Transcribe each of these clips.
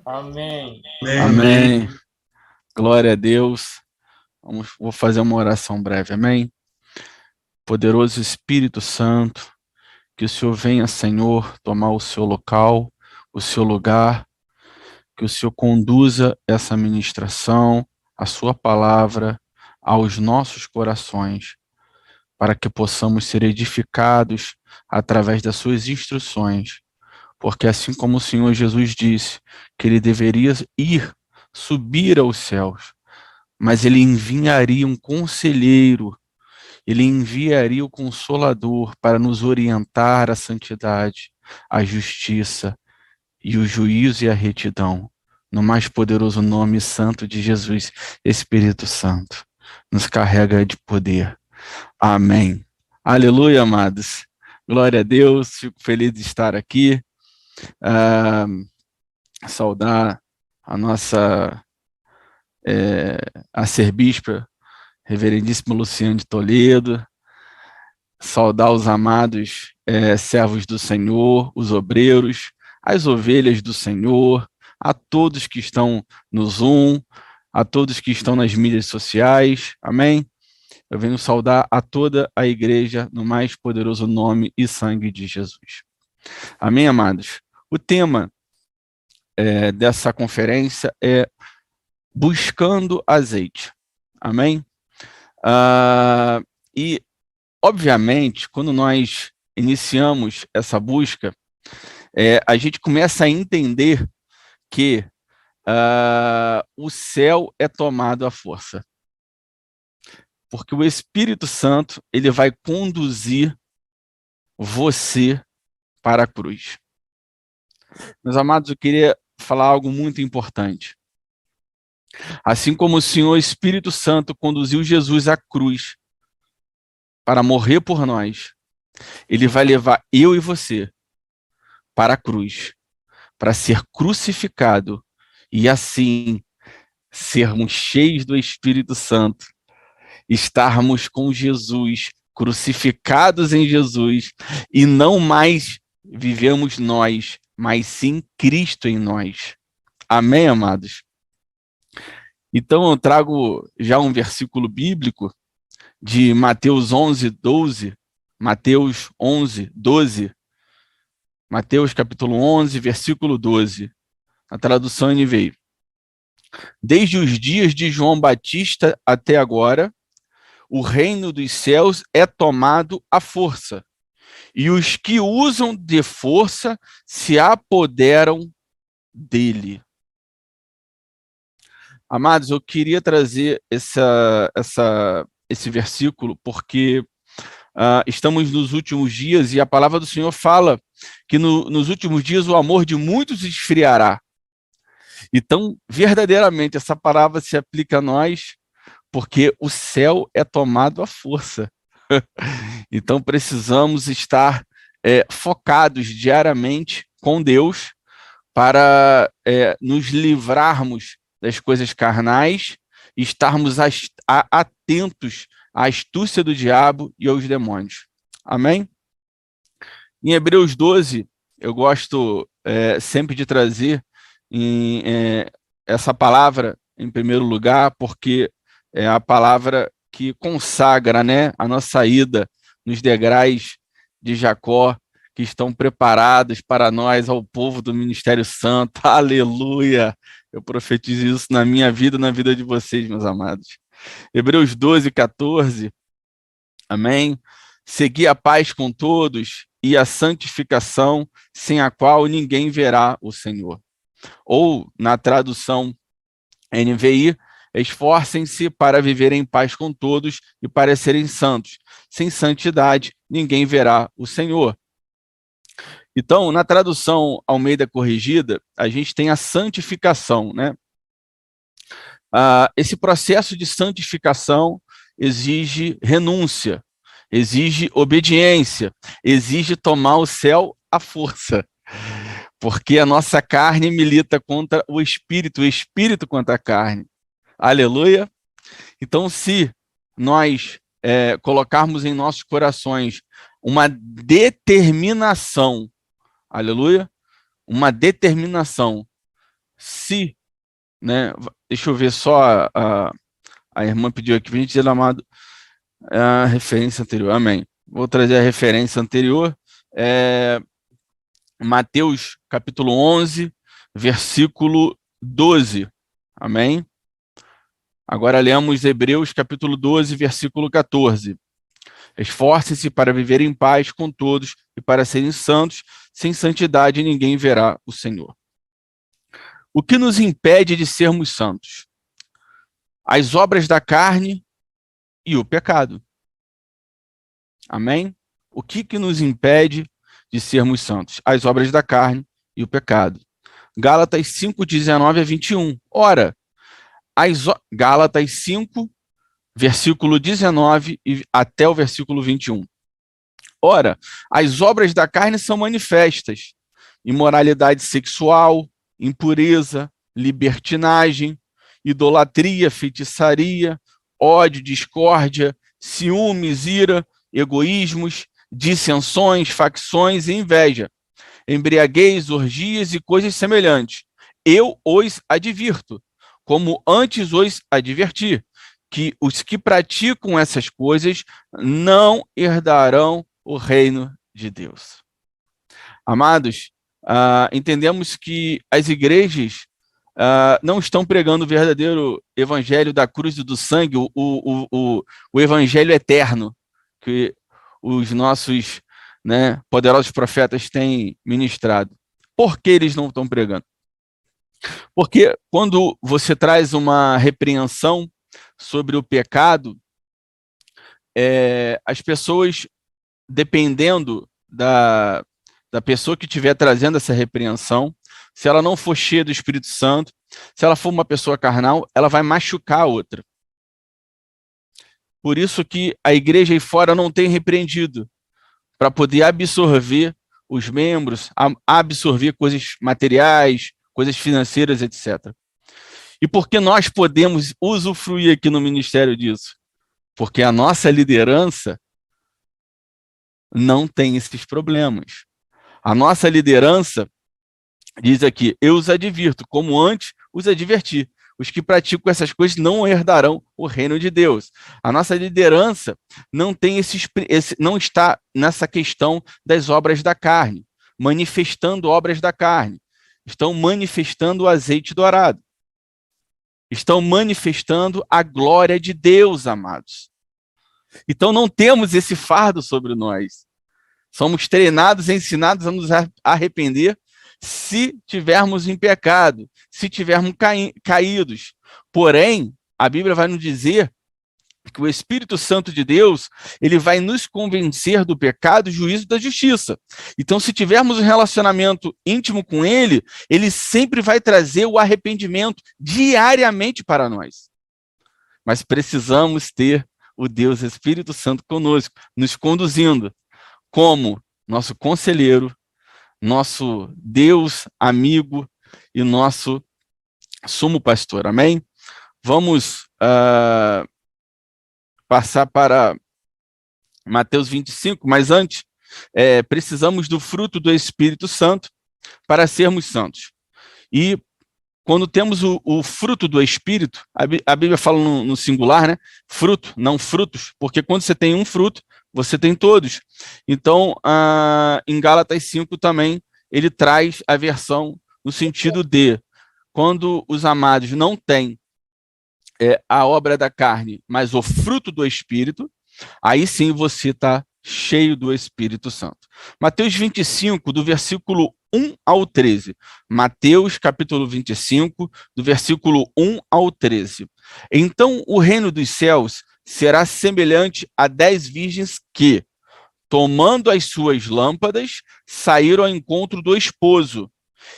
Amém. Amém. Glória a Deus. Vou fazer uma oração breve. Amém. Poderoso Espírito Santo, que o Senhor venha, Senhor, tomar o seu local, o seu lugar, que o Senhor conduza essa ministração, a sua palavra, aos nossos corações, para que possamos ser edificados através das suas instruções. Porque assim como o Senhor Jesus disse que ele deveria subir aos céus, mas ele enviaria um conselheiro, ele enviaria o Consolador para nos orientar à santidade, à justiça e o juízo e a retidão. No mais poderoso nome santo de Jesus, Espírito Santo, nos carrega de poder. Amém. Aleluia, amados. Glória a Deus, fico feliz de estar aqui. Saudar a nossa arcebispa, reverendíssimo Luciano de Toledo, saudar os amados servos do Senhor, os obreiros, as ovelhas do Senhor, a todos que estão no Zoom, a todos que estão nas mídias sociais, amém? Eu venho saudar a toda a igreja no mais poderoso nome e sangue de Jesus. Amém, amados? O tema dessa conferência é buscando azeite. Amém? E, obviamente, quando nós iniciamos essa busca, a gente começa a entender que o céu é tomado à força. Porque o Espírito Santo, ele vai conduzir você para a cruz. Meus amados, eu queria falar algo muito importante. Assim como o Senhor Espírito Santo conduziu Jesus à cruz para morrer por nós, ele vai levar eu e você para a cruz, para ser crucificado e assim sermos cheios do Espírito Santo, estarmos com Jesus, crucificados em Jesus, e não mais vivemos nós, mas sim Cristo em nós. Amém, amados? Então eu trago já um versículo bíblico de Mateus 11, 12, Mateus 11, 12, Mateus capítulo 11, versículo 12, a tradução NVI. Desde os dias de João Batista até agora, o reino dos céus é tomado à força, e os que usam de força se apoderam dele. Amados, eu queria trazer esse versículo porque estamos nos últimos dias e a palavra do Senhor fala que nos últimos dias o amor de muitos esfriará. Então, verdadeiramente, essa palavra se aplica a nós porque o céu é tomado à força. Então, precisamos estar focados diariamente com Deus para nos livrarmos das coisas carnais e estarmos atentos à astúcia do diabo e aos demônios. Amém? Em Hebreus 12, eu gosto sempre de trazer essa palavra em primeiro lugar, porque é a palavra que consagra, né, a nossa ida nos degraus de Jacó, que estão preparados para nós, ao povo do Ministério Santo. Aleluia! Eu profetizo isso na minha vida e na vida de vocês, meus amados. Hebreus 12, 14. Amém? Segui a paz com todos e a santificação, sem a qual ninguém verá o Senhor. Ou, na tradução NVI, esforcem-se para viver em paz com todos e para serem santos. Sem santidade, ninguém verá o Senhor. Então, na tradução Almeida Corrigida, a gente tem a santificação, né? Esse processo de santificação exige renúncia, exige obediência, exige tomar o céu à força, porque a nossa carne milita contra o espírito contra a carne. Aleluia! Então, se nós colocarmos em nossos corações uma determinação, aleluia, uma determinação, se, né? Deixa eu ver só, a irmã pediu aqui para a gente dizer, amado, a referência anterior, amém. Vou trazer a referência anterior, Mateus capítulo 11, versículo 12, amém? Agora lemos Hebreus capítulo 12, versículo 14. Esforcem-se para viver em paz com todos e para serem santos, sem santidade ninguém verá o Senhor. O que nos impede de sermos santos? As obras da carne e o pecado. Amém? O que nos impede de sermos santos? As obras da carne e o pecado. Gálatas 5, 19 a 21. Ora, Gálatas 5, versículo 19 até o versículo 21. Ora, as obras da carne são manifestas: imoralidade sexual, impureza, libertinagem, idolatria, feitiçaria, ódio, discórdia, ciúmes, ira, egoísmos, dissensões, facções e inveja, embriaguez, orgias e coisas semelhantes. Eu os advirto, como antes os adverti, que os que praticam essas coisas não herdarão o reino de Deus. Amados, entendemos que as igrejas não estão pregando o verdadeiro evangelho da cruz e do sangue, o evangelho eterno, que os nossos, né, poderosos profetas têm ministrado. Por que eles não estão pregando? Porque quando você traz uma repreensão sobre o pecado, as pessoas, dependendo da pessoa que estiver trazendo essa repreensão, se ela não for cheia do Espírito Santo, se ela for uma pessoa carnal, ela vai machucar a outra. Por isso que a igreja aí fora não tem repreendido, para poder absorver os membros, absorver coisas materiais, coisas financeiras, etc. E por que nós podemos usufruir aqui no ministério disso? Porque a nossa liderança não tem esses problemas. A nossa liderança diz aqui, eu os advirto, como antes os adverti. Os que praticam essas coisas não herdarão o reino de Deus. A nossa liderança não tem não está nessa questão das obras da carne, manifestando obras da carne. Estão manifestando o azeite dourado. Estão manifestando a glória de Deus, amados. Então não temos esse fardo sobre nós. Somos treinados, ensinados a nos arrepender se tivermos em pecado, se tivermos caídos. Porém, a Bíblia vai nos dizer que o Espírito Santo de Deus, ele vai nos convencer do pecado, do juízo e da justiça. Então, se tivermos um relacionamento íntimo com ele, ele sempre vai trazer o arrependimento diariamente para nós. Mas precisamos ter o Deus Espírito Santo conosco, nos conduzindo como nosso conselheiro, nosso Deus amigo e nosso sumo pastor. Amém? Vamos passar para Mateus 25, mas antes, precisamos do fruto do Espírito Santo para sermos santos. E quando temos o fruto do Espírito, a Bíblia fala no singular, né? Fruto, não frutos, porque quando você tem um fruto, você tem todos. Então, em Gálatas 5 também, ele traz a versão no sentido de, quando os amados não têm a obra da carne, mas o fruto do Espírito, aí sim você está cheio do Espírito Santo. Mateus 25, do versículo 1 ao 13. Mateus, capítulo 25, do versículo 1 ao 13. Então, o reino dos céus será semelhante a 10 virgens que, tomando as suas lâmpadas, saíram ao encontro do esposo.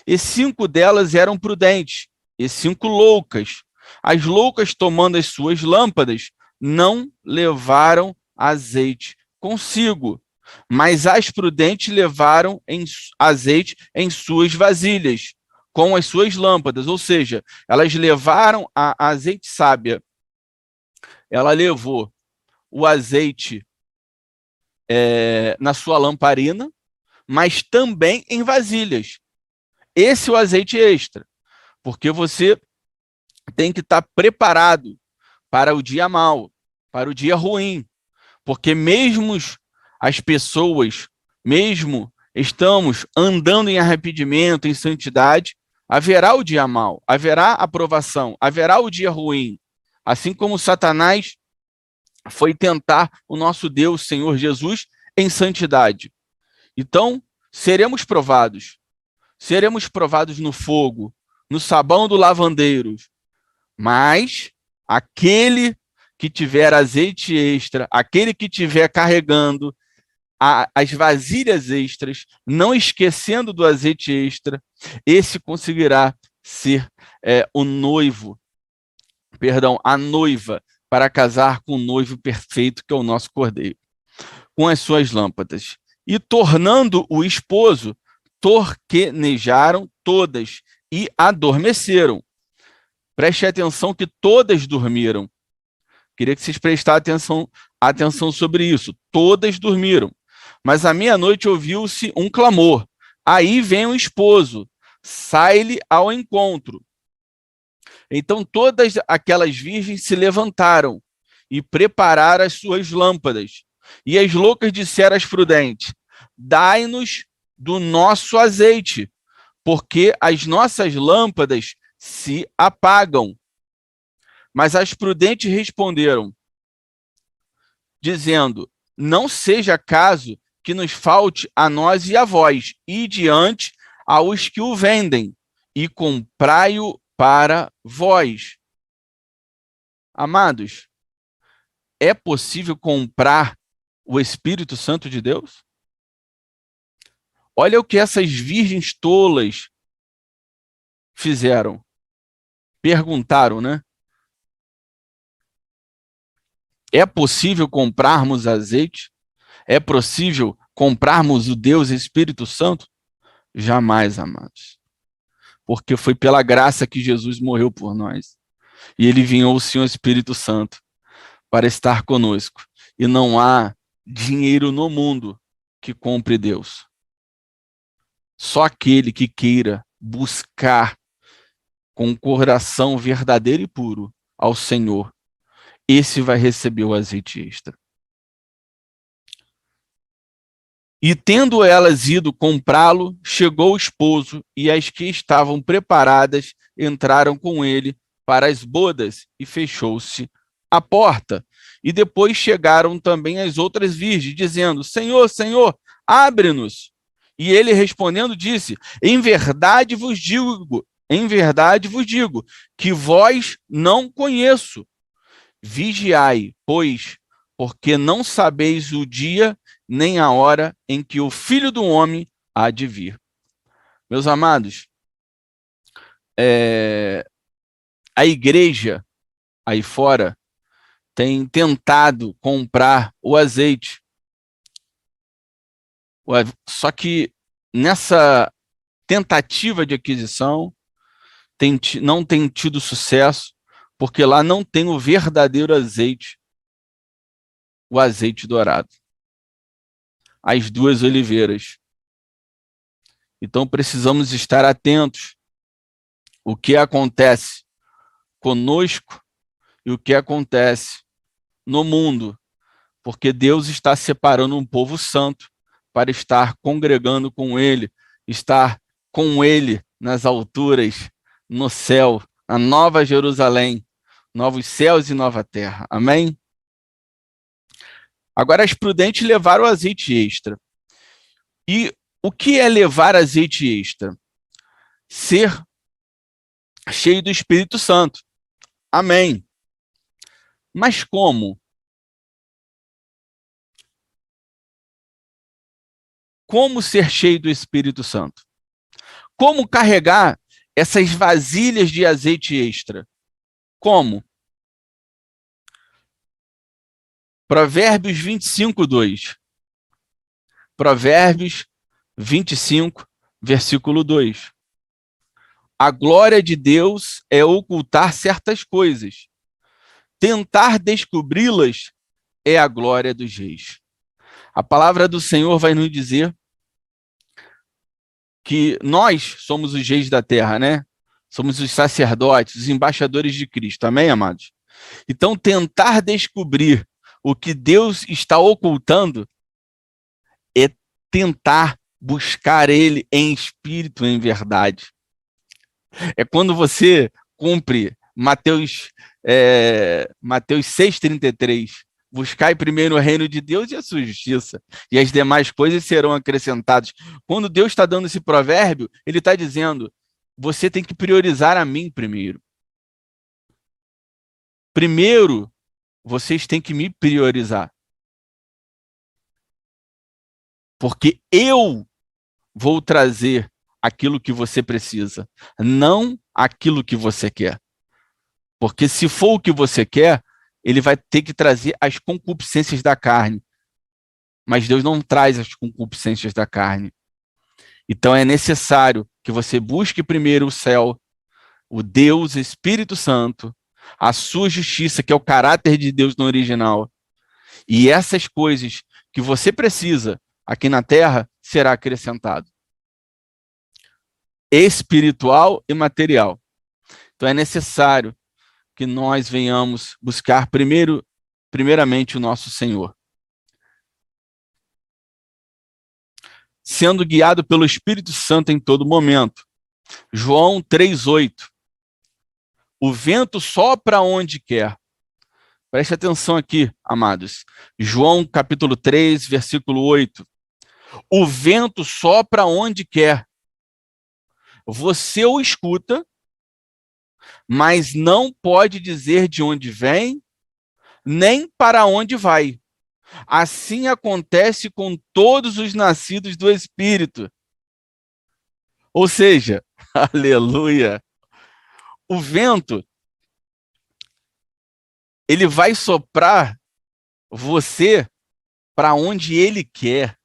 E 5 delas eram prudentes, e 5 loucas. As loucas, tomando as suas lâmpadas, não levaram azeite consigo, mas as prudentes levaram azeite em suas vasilhas, com as suas lâmpadas, ou seja, elas levaram a azeite sábia. Ela levou o azeite na sua lamparina, mas também em vasilhas. Esse é o azeite extra. porque você tem que estar preparado para o dia mau, para o dia ruim, porque mesmo as pessoas, mesmo estamos andando em arrependimento, em santidade, haverá o dia mau, haverá a provação, haverá o dia ruim, assim como Satanás foi tentar o nosso Deus, Senhor Jesus, em santidade. Então, seremos provados no fogo, no sabão do lavandeiro, mas aquele que tiver azeite extra, aquele que tiver carregando as vasilhas extras, não esquecendo do azeite extra, esse conseguirá ser o noivo, perdão, a noiva, para casar com o noivo perfeito, que é o nosso Cordeiro, com as suas lâmpadas. E tornando o esposo, torquenejaram todas e adormeceram. Preste atenção que todas dormiram. Queria que vocês prestassem atenção sobre isso. Todas dormiram. Mas à meia-noite ouviu-se um clamor. Aí vem o esposo, sai-lhe ao encontro. Então todas aquelas virgens se levantaram e prepararam as suas lâmpadas. E as loucas disseram às prudentes: dai-nos do nosso azeite, porque as nossas lâmpadas se apagam. Mas as prudentes responderam, dizendo: não seja caso que nos falte a nós e a vós, e diante aos que o vendem, e comprai-o para vós. Amados, é possível comprar o Espírito Santo de Deus? Olha o que essas virgens tolas fizeram. Perguntaram, né? É possível comprarmos azeite? É possível comprarmos o Deus Espírito Santo? Jamais, amados. Porque foi pela graça que Jesus morreu por nós. E ele enviou o Senhor Espírito Santo para estar conosco. E não há dinheiro no mundo que compre Deus. Só aquele que queira buscar com o coração verdadeiro e puro ao Senhor, esse vai receber o azeite extra. E tendo elas ido comprá-lo, chegou o esposo, e as que estavam preparadas entraram com ele para as bodas, e fechou-se a porta. E depois chegaram também as outras virgens, dizendo: Senhor, Senhor, abre-nos. E ele respondendo disse: em verdade vos digo, que vós não conheço. Vigiai, pois, porque não sabeis o dia nem a hora em que o Filho do Homem há de vir. Meus amados, a igreja aí fora tem tentado comprar o azeite. Só que nessa tentativa de aquisição não tem tido sucesso, porque lá não tem o verdadeiro azeite, o azeite dourado. As duas oliveiras. Então precisamos estar atentos o que acontece conosco e o que acontece no mundo, porque Deus está separando um povo santo para estar congregando com ele, estar com ele nas alturas, no céu, na Nova Jerusalém, novos céus e nova terra. Amém? Agora, as prudentes levaram o azeite extra. E o que é levar azeite extra? Ser cheio do Espírito Santo. Amém. Mas como? Como ser cheio do Espírito Santo? Como carregar essas vasilhas de azeite extra? Como? Provérbios 25, 2. Provérbios 25, versículo 2. A glória de Deus é ocultar certas coisas. Tentar descobri-las é a glória dos reis. A palavra do Senhor vai nos dizer que nós somos os reis da terra, né? Somos os sacerdotes, os embaixadores de Cristo. Amém, amados? Então, tentar descobrir o que Deus está ocultando é tentar buscar ele em espírito, em verdade. É quando você cumpre Mateus 6,33. Buscai primeiro o reino de Deus e a sua justiça, e as demais coisas serão acrescentadas. Quando Deus está dando esse provérbio, ele está dizendo, você tem que priorizar a mim primeiro. Primeiro, vocês têm que me priorizar. Porque eu vou trazer aquilo que você precisa, não aquilo que você quer. Porque se for o que você quer, ele vai ter que trazer as concupiscências da carne. Mas Deus não traz as concupiscências da carne. Então é necessário que você busque primeiro o céu, o Deus Espírito Santo, a sua justiça, que é o caráter de Deus no original. E essas coisas que você precisa aqui na terra será acrescentado. Espiritual e material. Então é necessário que nós venhamos buscar primeiramente o nosso Senhor. Sendo guiado pelo Espírito Santo em todo momento. João 3,8. O vento sopra onde quer. Preste atenção aqui, amados. João capítulo 3, versículo 8. O vento sopra onde quer. Você o escuta, mas não pode dizer de onde vem, nem para onde vai. Assim acontece com todos os nascidos do Espírito. Ou seja, aleluia, o vento, ele vai soprar você para onde ele quer.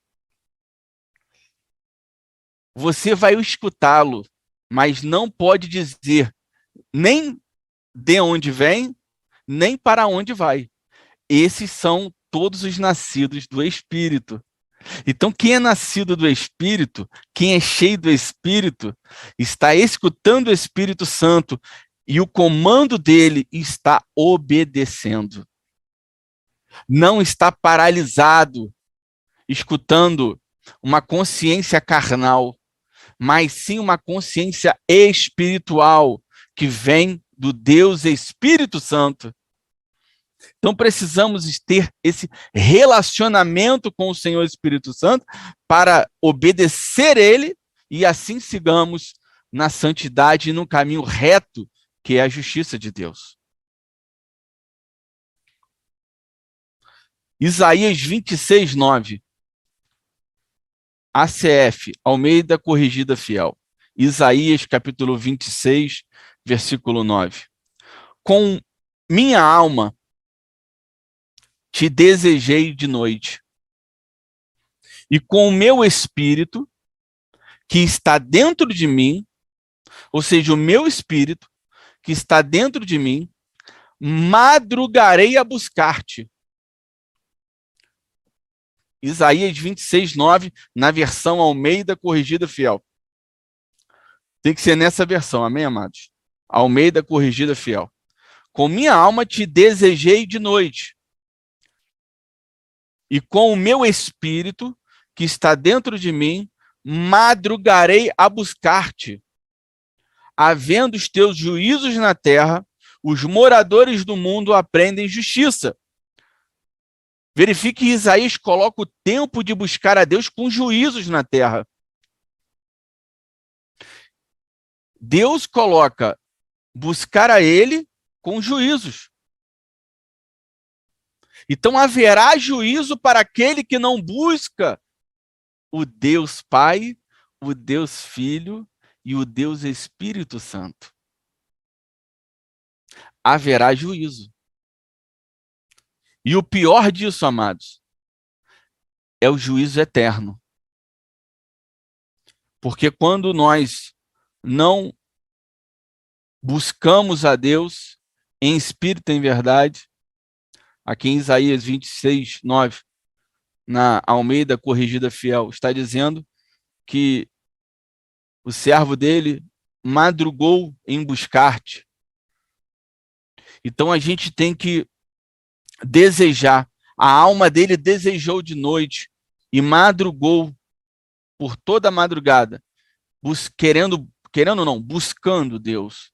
Você vai escutá-lo, mas não pode dizer nem de onde vem, nem para onde vai. Esses são todos os nascidos do Espírito. Então, quem é nascido do Espírito, quem é cheio do Espírito, está escutando o Espírito Santo e o comando dele está obedecendo. Não está paralisado, escutando uma consciência carnal, mas sim uma consciência espiritual que vem do Deus Espírito Santo. Então precisamos ter esse relacionamento com o Senhor Espírito Santo para obedecer ele e assim sigamos na santidade e no caminho reto, que é a justiça de Deus. Isaías 26:9. ACF, Almeida Corrigida Fiel. Isaías capítulo 26, versículo 9. Com minha alma te desejei de noite, e com o meu espírito, que está dentro de mim, ou seja, o meu espírito, que está dentro de mim, madrugarei a buscar-te. Isaías 26:9, na versão Almeida Corrigida Fiel. Tem que ser nessa versão, amém, amados? Almeida Corrigida Fiel. Com minha alma te desejei de noite, e com o meu espírito, que está dentro de mim, madrugarei a buscar-te. Havendo os teus juízos na terra, os moradores do mundo aprendem justiça. Verifique que Isaías coloca o tempo de buscar a Deus com juízos na terra. Deus coloca buscar a ele com juízos. Então haverá juízo para aquele que não busca o Deus Pai, o Deus Filho e o Deus Espírito Santo. Haverá juízo. E o pior disso, amados, é o juízo eterno. Porque quando nós não buscamos a Deus em espírito e em verdade, aqui em Isaías 26:9, na Almeida Corrigida Fiel, está dizendo que o servo dele madrugou em buscar-te. Então a gente tem que desejar. A alma dele desejou de noite e madrugou por toda a madrugada, querendo não, buscando Deus,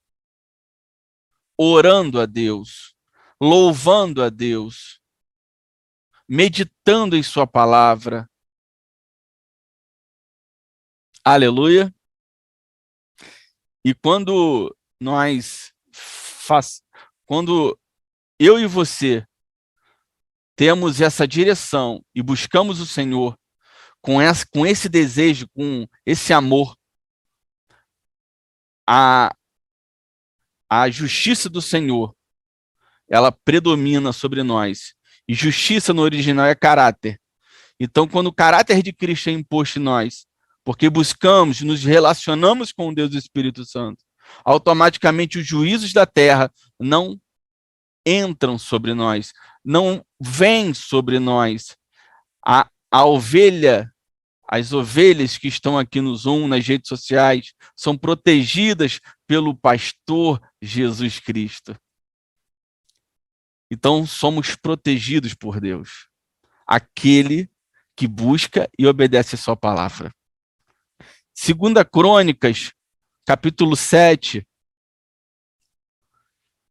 orando a Deus, louvando a Deus, meditando em sua palavra. Aleluia. E quando eu e você temos essa direção e buscamos o Senhor com esse desejo, com esse amor, a justiça do Senhor, ela predomina sobre nós. E justiça no original é caráter. Então, quando o caráter de Cristo é imposto em nós, porque buscamos, nos relacionamos com Deus e o Espírito Santo, automaticamente os juízos da terra não entram sobre nós, não vêm sobre nós. A ovelha, as ovelhas que estão aqui no Zoom, nas redes sociais, são protegidas pelo pastor Jesus Cristo. Então, somos protegidos por Deus. Aquele que busca e obedece a sua palavra. 2 Crônicas, capítulo 7.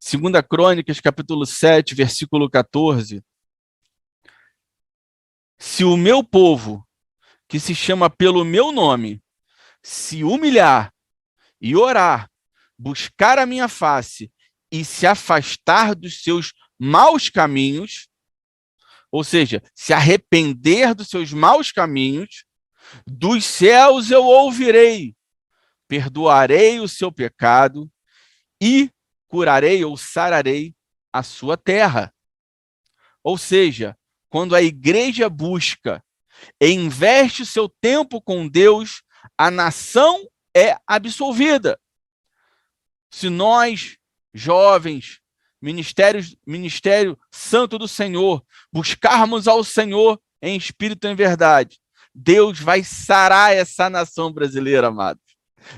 2 Crônicas, capítulo 7, versículo 14. Se o meu povo, que se chama pelo meu nome, se humilhar e orar, buscar a minha face e se afastar dos seus maus caminhos, ou seja, se arrepender dos seus maus caminhos, dos céus eu ouvirei, perdoarei o seu pecado e curarei ou sararei a sua terra. Ou seja, quando a igreja busca e investe o seu tempo com Deus, a nação é absolvida. Se nós, jovens, Ministério Santo do Senhor, buscarmos ao Senhor em espírito e em verdade, Deus vai sarar essa nação brasileira, amados.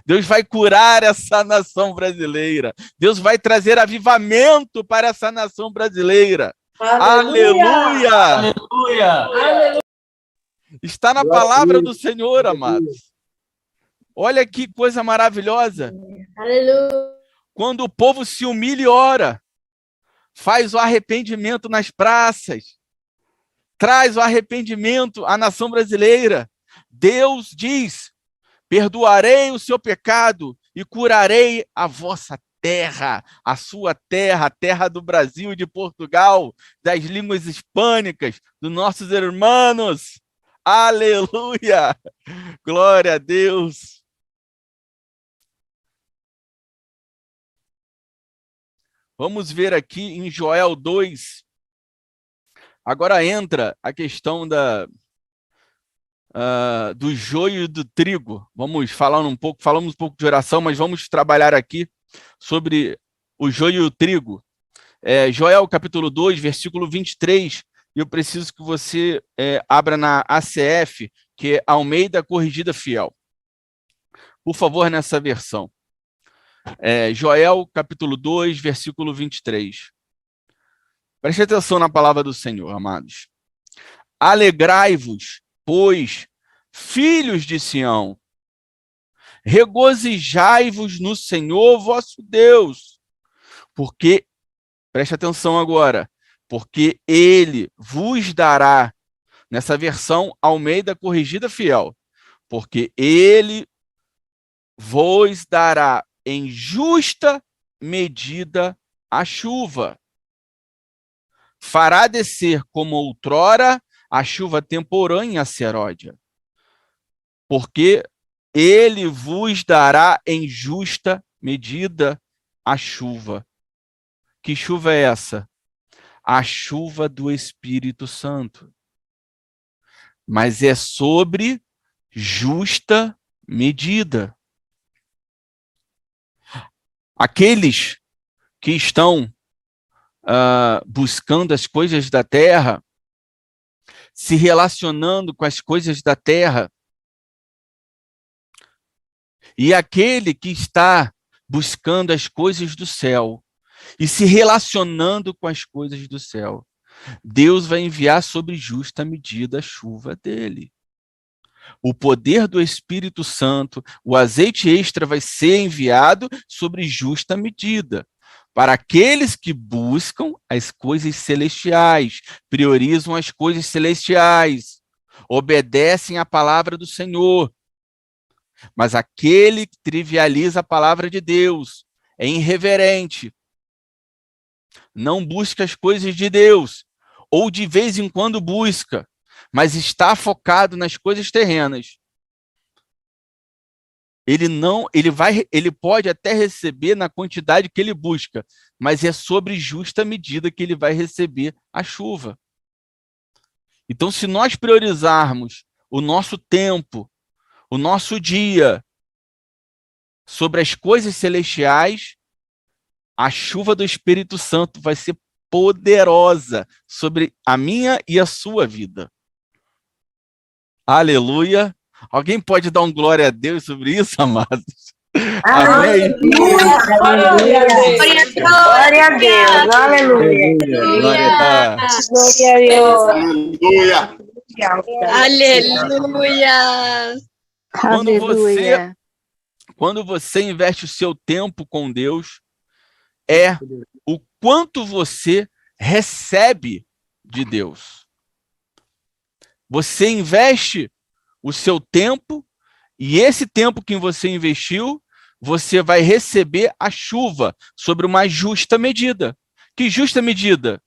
Deus vai curar essa nação brasileira. Deus vai trazer avivamento para essa nação brasileira. Aleluia! Aleluia! Aleluia! Está na palavra do Senhor, amados. Olha que coisa maravilhosa. Aleluia! Quando o povo se humilha e ora, faz o arrependimento nas praças, traz o arrependimento à nação brasileira. Deus diz: perdoarei o seu pecado e curarei a vossa terra, a sua terra, a terra do Brasil e de Portugal, das línguas hispânicas, dos nossos irmãos. Aleluia! Glória a Deus! Vamos ver aqui em Joel 2. Agora entra a questão do joio e do trigo. Vamos falar falamos um pouco de oração, mas vamos trabalhar aqui sobre o joio e o trigo. Joel capítulo 2, versículo 23. Eu preciso que você abra na ACF, que é Almeida Corrigida Fiel. Por favor, nessa versão. Joel capítulo 2, versículo 23. Preste atenção na palavra do Senhor, amados. Alegrai-vos, pois, filhos de Sião, regozijai-vos no Senhor vosso Deus, porque, preste atenção agora, porque ele vos dará, nessa versão Almeida Corrigida Fiel, porque ele vos dará em justa medida a chuva. Fará descer como outrora a chuva temporânea seródia, porque ele vos dará em justa medida a chuva. Que chuva é essa? A chuva do Espírito Santo. Mas é sobre justa medida. Aqueles que estão buscando as coisas da terra, se relacionando com as coisas da terra, E aquele que está buscando as coisas do céu e se relacionando com as coisas do céu, Deus vai enviar sobre justa medida a chuva dele. O poder do Espírito Santo, o azeite extra vai ser enviado sobre justa medida. Para aqueles que buscam as coisas celestiais, priorizam as coisas celestiais, obedecem à palavra do Senhor. Mas aquele que trivializa a palavra de Deus, é irreverente, não busca as coisas de Deus, ou de vez em quando busca, mas está focado nas coisas terrenas. Ele pode até receber na quantidade que ele busca, mas é sobre justa medida que ele vai receber a chuva. Então, se nós priorizarmos o nosso tempo, o nosso dia, sobre as coisas celestiais, a chuva do Espírito Santo vai ser poderosa sobre a minha e a sua vida. Aleluia. Alguém pode dar um glória a Deus sobre isso, amados? Amém? Glória a Deus. Aleluia. Glória a Deus. Aleluia. Quando você investe o seu tempo com Deus, é o quanto você recebe de Deus. Você investe o seu tempo, e esse tempo que você investiu, você vai receber a chuva sobre uma justa medida. Que justa medida?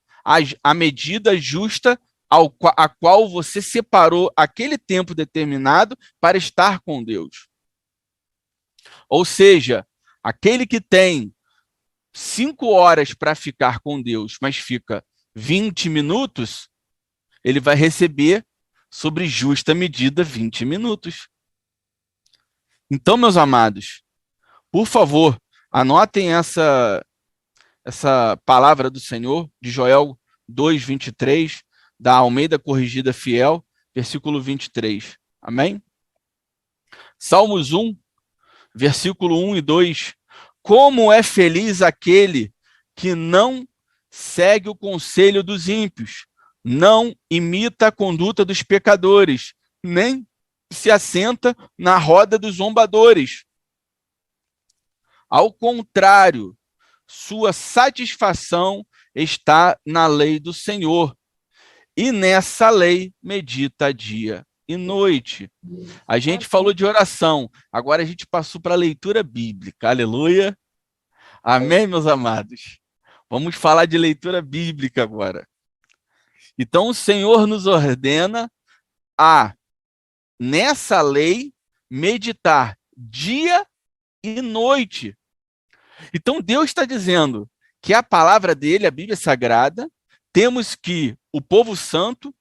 A medida justa a qual você separou aquele tempo determinado para estar com Deus. Ou seja, aquele que tem 5 horas para ficar com Deus, mas fica 20 minutos, ele vai receber sobre justa medida 20 minutos. Então, meus amados, por favor, anotem essa palavra do Senhor, de Joel 2:23, da Almeida Corrigida Fiel, versículo 23. Amém? Salmos 1, versículo 1 e 2. Como é feliz aquele que não segue o conselho dos ímpios, não imita a conduta dos pecadores, nem se assenta na roda dos zombadores. Ao contrário, sua satisfação está na lei do Senhor, e nessa lei medita dia e noite. A gente falou de oração, agora a gente passou para a leitura bíblica. Aleluia. Amém, meus amados? Vamos falar de leitura bíblica agora. Então, o Senhor nos ordena a, nessa lei, meditar dia e noite. Então, Deus está dizendo que a palavra dele, a Bíblia Sagrada, temos que, o povo santo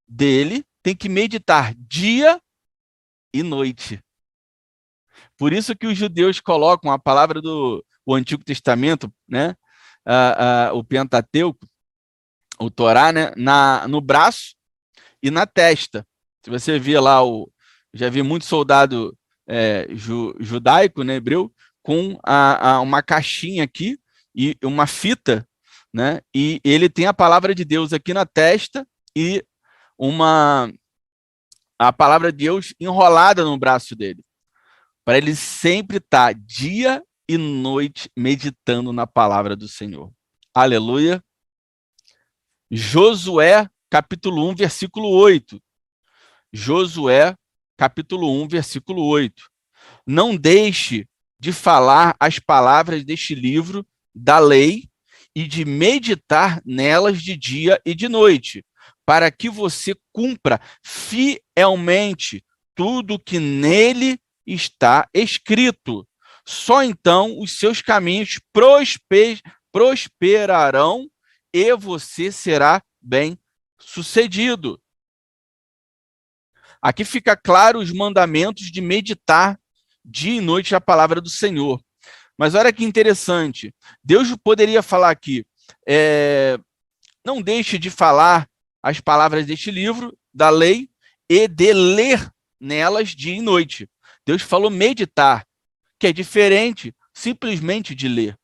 dele, tem que meditar dia e noite. Por isso que os judeus colocam a palavra do Antigo Testamento, né? O Pentateuco, o Torá, né? No braço e na testa. Se você vê lá, já vi muito soldado judaico, né, hebreu, com uma caixinha aqui e uma fita, né? E ele tem a palavra de Deus aqui na testa e a palavra de Deus enrolada no braço dele, para ele sempre estar dia e noite meditando na palavra do Senhor. Aleluia. Josué, capítulo 1, versículo 8. Josué, capítulo 1, versículo 8. Não deixe de falar as palavras deste livro da lei e de meditar nelas de dia e de noite, para que você cumpra fielmente tudo que nele está escrito. Só então os seus caminhos prosperarão e você será bem-sucedido. Aqui fica claro os mandamentos de meditar dia e noite a palavra do Senhor. Mas olha que interessante, Deus poderia falar aqui, não deixe de falar as palavras deste livro, da lei, e de ler nelas dia e noite. Deus falou meditar. que é diferente simplesmente de ler.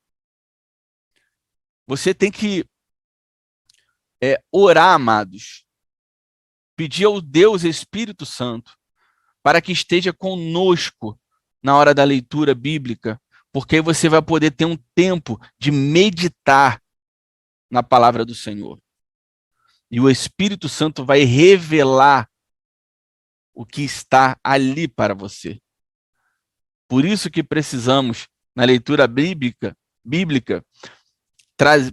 Você tem que orar, amados, pedir ao Deus Espírito Santo para que esteja conosco na hora da leitura bíblica, porque aí você vai poder ter um tempo de meditar na palavra do Senhor. E o Espírito Santo vai revelar o que está ali para você. Por isso que precisamos, na leitura bíblica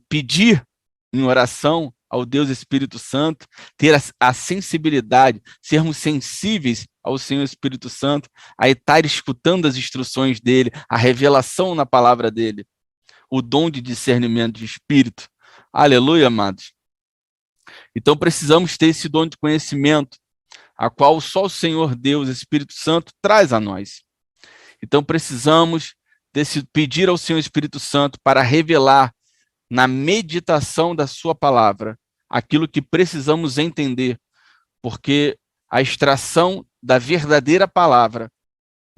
pedir em oração ao Deus Espírito Santo, ter a sensibilidade, sermos sensíveis ao Senhor Espírito Santo, a estar escutando as instruções dele, a revelação na palavra dele, o dom de discernimento de espírito. Aleluia, amados. Então precisamos ter esse dom de conhecimento, a qual só o Senhor Deus, Espírito Santo, traz a nós. Então precisamos pedir ao Senhor Espírito Santo para revelar na meditação da sua palavra aquilo que precisamos entender, porque a extração da verdadeira palavra,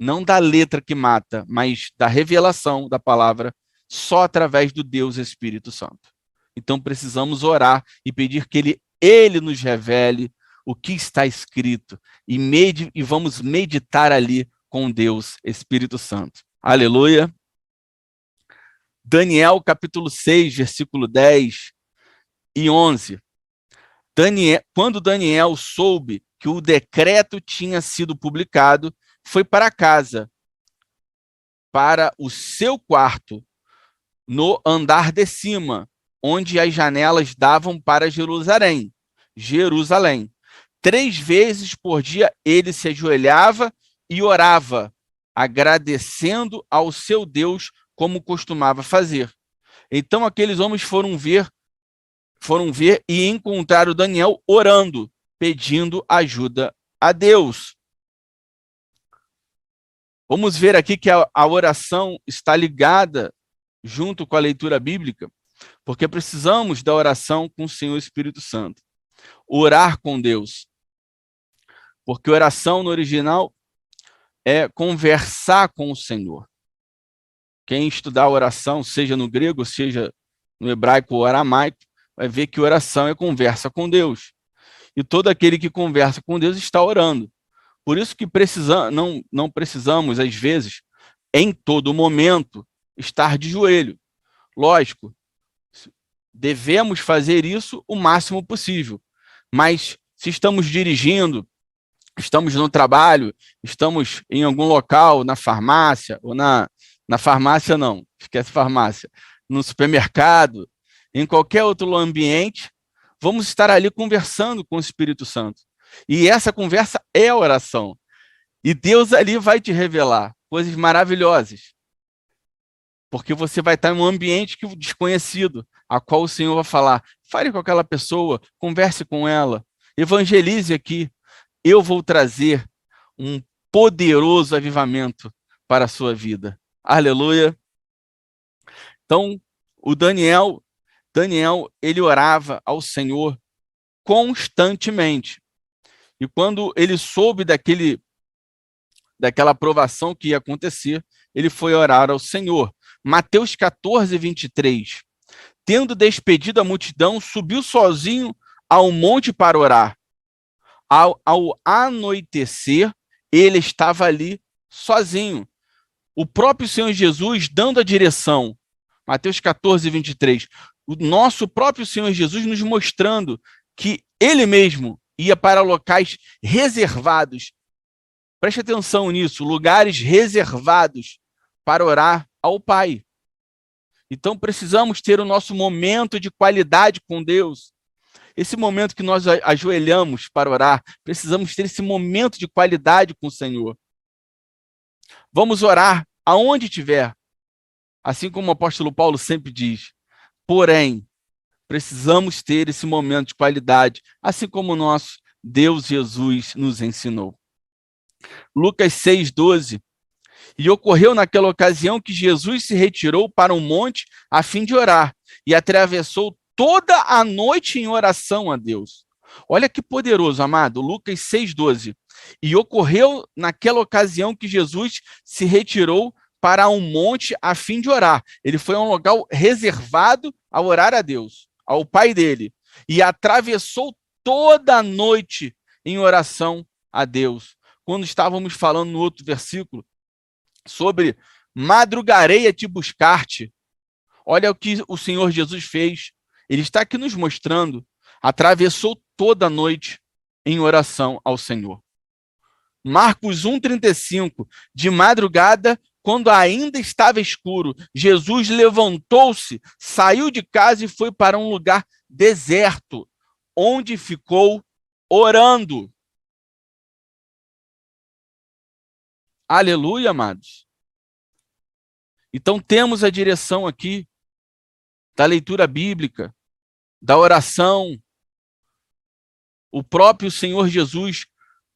não da letra que mata, mas da revelação da palavra, só através do Deus Espírito Santo. Então precisamos orar e pedir que ele nos revele o que está escrito e vamos meditar ali com Deus Espírito Santo. Aleluia. Daniel capítulo 6, versículo 10 e 11. Quando Daniel soube que o decreto tinha sido publicado, foi para casa, para o seu quarto, no andar de cima, onde as janelas davam para Jerusalém. 3 vezes por dia ele se ajoelhava e orava, agradecendo ao seu Deus, como costumava fazer. Então aqueles homens foram ver e encontraram Daniel orando, pedindo ajuda a Deus. Vamos ver aqui que a oração está ligada junto com a leitura bíblica, porque precisamos da oração com o Senhor Espírito Santo. Orar com Deus. Porque oração no original é conversar com o Senhor. Quem estudar a oração, seja no grego, seja no hebraico ou aramaico, vai ver que oração é conversa com Deus. E todo aquele que conversa com Deus está orando. Por isso que não precisamos, às vezes, em todo momento, estar de joelho. Lógico, devemos fazer isso o máximo possível. Mas se estamos dirigindo, estamos no trabalho, estamos em algum local, na farmácia, ou na farmácia não, esquece farmácia, no supermercado, em qualquer outro ambiente, vamos estar ali conversando com o Espírito Santo. E essa conversa é a oração. E Deus ali vai te revelar coisas maravilhosas. Porque você vai estar em um ambiente desconhecido, a qual o Senhor vai falar, fale com aquela pessoa, converse com ela, evangelize aqui. Eu vou trazer um poderoso avivamento para a sua vida. Aleluia. Então, o Daniel, ele orava ao Senhor constantemente. E quando ele soube daquela aprovação que ia acontecer, ele foi orar ao Senhor. Mateus 14, 23. Tendo despedido a multidão, subiu sozinho ao monte para orar. Ao anoitecer, ele estava ali sozinho. O próprio Senhor Jesus dando a direção. Mateus 14, 23. O nosso próprio Senhor Jesus nos mostrando que ele mesmo ia para locais reservados. Preste atenção nisso, lugares reservados para orar ao Pai. Então precisamos ter o nosso momento de qualidade com Deus. Esse momento que nós ajoelhamos para orar, precisamos ter esse momento de qualidade com o Senhor. Vamos orar aonde estiver, assim como o apóstolo Paulo sempre diz. Porém, precisamos ter esse momento de qualidade, assim como o nosso Deus Jesus nos ensinou. Lucas 6, 12. E ocorreu naquela ocasião que Jesus se retirou para um monte a fim de orar, e atravessou toda a noite em oração a Deus. Olha que poderoso, amado. Lucas 6, 12. E ocorreu naquela ocasião que Jesus se retirou para um monte a fim de orar. Ele foi a um local reservado a orar a Deus, ao pai dele, e atravessou toda a noite em oração a Deus. Quando estávamos falando no outro versículo sobre madrugarei a te buscar-te, olha o que o Senhor Jesus fez. Ele está aqui nos mostrando, atravessou toda a noite em oração ao Senhor. Marcos 1,35, de madrugada, quando ainda estava escuro, Jesus levantou-se, saiu de casa e foi para um lugar deserto, onde ficou orando. Aleluia, amados. Então temos a direção aqui da leitura bíblica, da oração, o próprio Senhor Jesus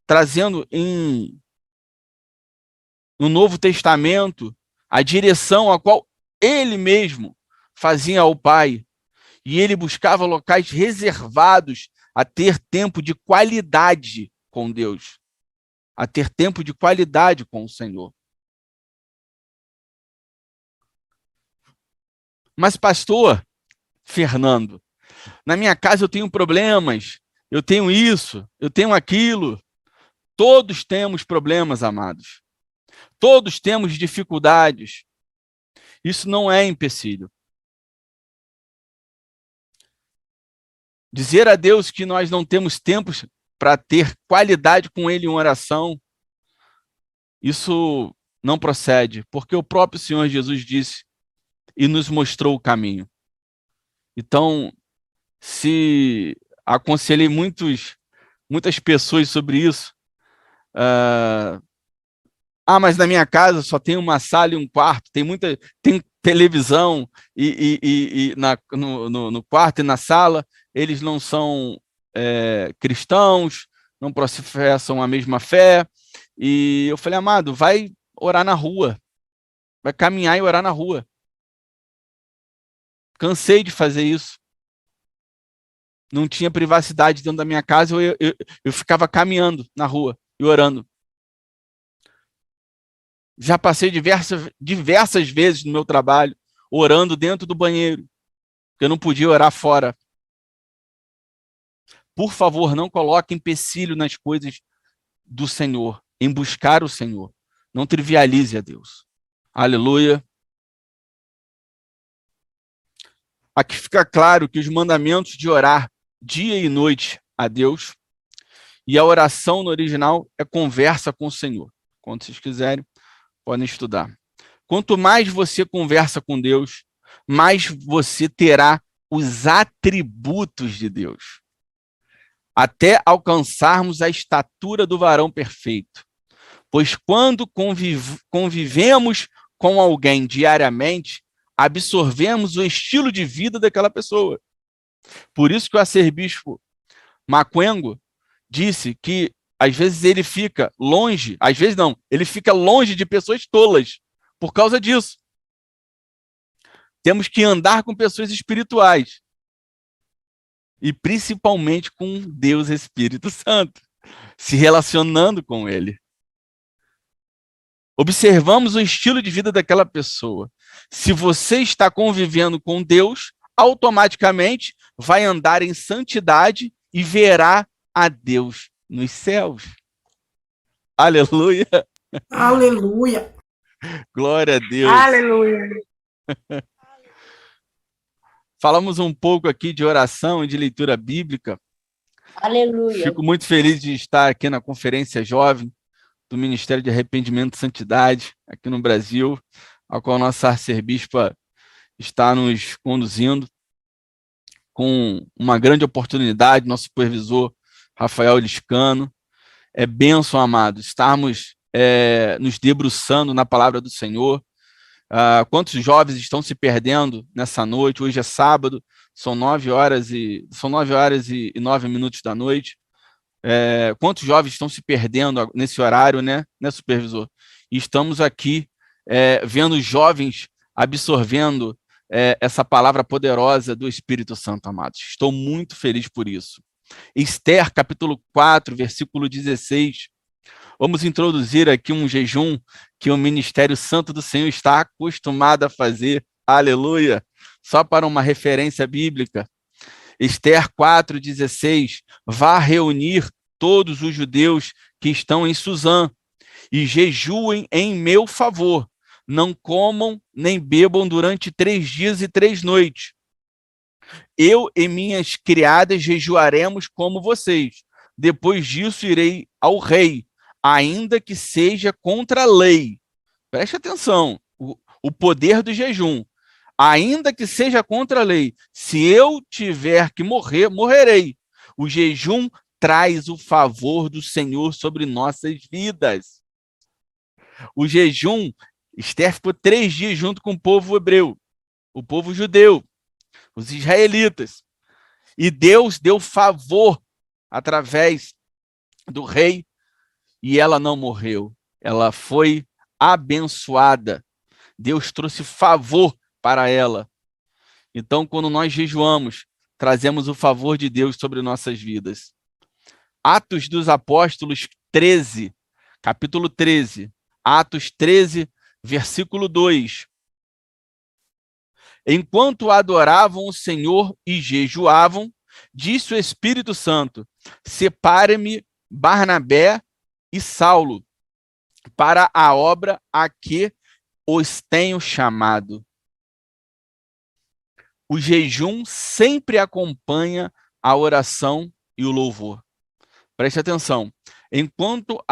trazendo no Novo Testamento a direção a qual ele mesmo fazia ao Pai. E ele buscava locais reservados a ter tempo de qualidade com Deus, a ter tempo de qualidade com o Senhor. Mas, pastor Fernando, na minha casa eu tenho problemas, eu tenho isso, eu tenho aquilo. Todos temos problemas, amados. Todos temos dificuldades. Isso não é empecilho. Dizer a Deus que nós não temos tempo para ter qualidade com Ele em oração, isso não procede, porque o próprio Senhor Jesus disse e nos mostrou o caminho. Então, se aconselhei muitas pessoas sobre isso, mas na minha casa só tem uma sala e um quarto, tem televisão no quarto e na sala, eles não são cristãos, não professam a mesma fé. E eu falei, amado, vai orar na rua, vai caminhar e orar na rua. Cansei de fazer isso. Não tinha privacidade dentro da minha casa, eu ficava caminhando na rua e orando. Já passei diversas vezes no meu trabalho, orando dentro do banheiro, porque eu não podia orar fora. Por favor, não coloque empecilho nas coisas do Senhor, em buscar o Senhor. Não trivialize a Deus. Aleluia. Aqui fica claro que os mandamentos de orar dia e noite a Deus, e a oração no original é conversa com o Senhor. Quando vocês quiserem, podem estudar. Quanto mais você conversa com Deus, mais você terá os atributos de Deus, até alcançarmos a estatura do varão perfeito. Pois quando convivemos com alguém diariamente, absorvemos o estilo de vida daquela pessoa. Por isso que o arcebispo Maquengo disse que às vezes ele fica longe, às vezes não, ele fica longe de pessoas tolas, por causa disso. Temos que andar com pessoas espirituais, e principalmente com Deus Espírito Santo, se relacionando com Ele. Observamos o estilo de vida daquela pessoa. Se você está convivendo com Deus, automaticamente vai andar em santidade e verá a Deus nos céus. Aleluia. Aleluia. Glória a Deus. Aleluia. Falamos um pouco aqui de oração e de leitura bíblica. Aleluia. Fico muito feliz de estar aqui na Conferência Jovem do Ministério de Arrependimento e Santidade, aqui no Brasil, ao qual nossa arcebispa está nos conduzindo, com uma grande oportunidade, nosso supervisor, Rafael Liscano. É bênção, amado, estarmos nos debruçando na palavra do Senhor. Quantos jovens estão se perdendo nessa noite? Hoje é sábado, são 9h09 da noite. Quantos jovens estão se perdendo nesse horário, né, supervisor? E estamos aqui vendo jovens absorvendo essa palavra poderosa do Espírito Santo, amados. Estou muito feliz por isso. Esther, capítulo 4, versículo 16. Vamos introduzir aqui um jejum que o Ministério Santo do Senhor está acostumado a fazer. Aleluia! Só para uma referência bíblica. Esther 4,16. Vá reunir todos os judeus que estão em Suzã e jejuem em meu favor. Não comam nem bebam durante 3 dias e 3 noites. Eu e minhas criadas jejuaremos como vocês. Depois disso irei ao rei, ainda que seja contra a lei. Preste atenção, o poder do jejum. Ainda que seja contra a lei. Se eu tiver que morrer, morrerei. O jejum traz o favor do Senhor sobre nossas vidas. O jejum, Esther ficou 3 dias junto com o povo hebreu, o povo judeu, os israelitas. E Deus deu favor através do rei e ela não morreu. Ela foi abençoada. Deus trouxe favor para ela. Então, quando nós jejuamos, trazemos o favor de Deus sobre nossas vidas. Atos dos Apóstolos 13, capítulo 13. Atos 13, versículo 2. Enquanto adoravam o Senhor e jejuavam, disse o Espírito Santo: separe-me Barnabé e Saulo para a obra a que os tenho chamado. O jejum sempre acompanha a oração e o louvor. Preste atenção. Enquanto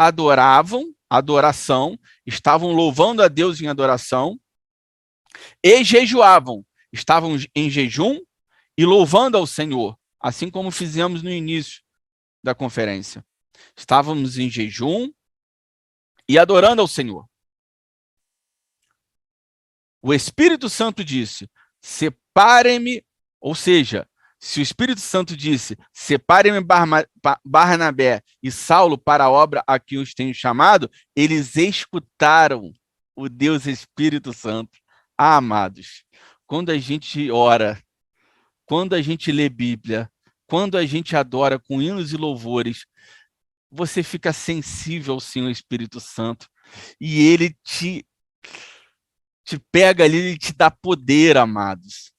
adoração, estavam louvando a Deus em adoração e jejuavam. Estavam em jejum e louvando ao Senhor, assim como fizemos no início da conferência. Estávamos em jejum e adorando ao Senhor. O Espírito Santo disse: separem-me, ou seja, se o Espírito Santo disse: separem-me Barnabé e Saulo para a obra a que os tenho chamado, eles escutaram o Deus Espírito Santo. Ah, amados, quando a gente ora, quando a gente lê Bíblia, quando a gente adora com hinos e louvores, você fica sensível ao Senhor Espírito Santo e ele te pega ali, ele te dá poder, amados.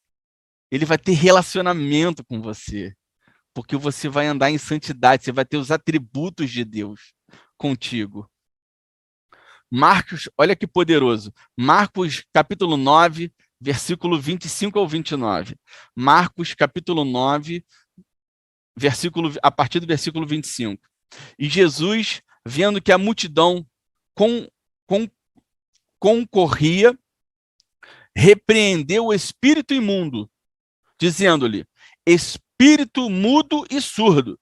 Ele vai ter relacionamento com você, porque você vai andar em santidade, você vai ter os atributos de Deus contigo. Marcos, olha que poderoso. Marcos, capítulo 9, versículo 25 ao 29. Marcos, capítulo 9, a partir do versículo 25. E Jesus, vendo que a multidão concorria, repreendeu o espírito imundo, dizendo-lhe: espírito mudo e surdo.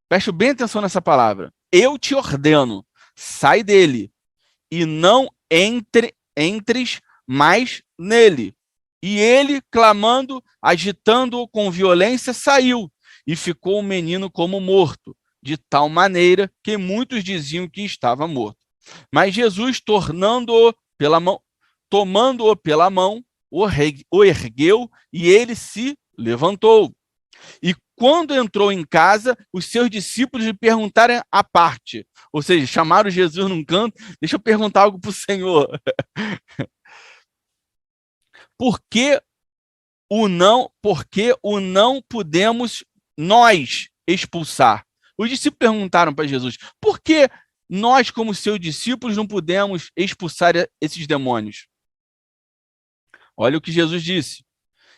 Preste bem atenção nessa palavra. Eu te ordeno, sai dele e não entres mais nele. E ele, clamando, agitando-o com violência, saiu e ficou o menino como morto, de tal maneira que muitos diziam que estava morto. Mas Jesus, tomando-o pela mão, o ergueu e ele se levantou. E quando entrou em casa, os seus discípulos lhe perguntaram à parte, ou seja, chamaram Jesus num canto: deixa eu perguntar algo para o Senhor. Por que o não podemos nós expulsar? Os discípulos perguntaram para Jesus: por que nós, como seus discípulos, não podemos expulsar esses demônios? Olha o que Jesus disse.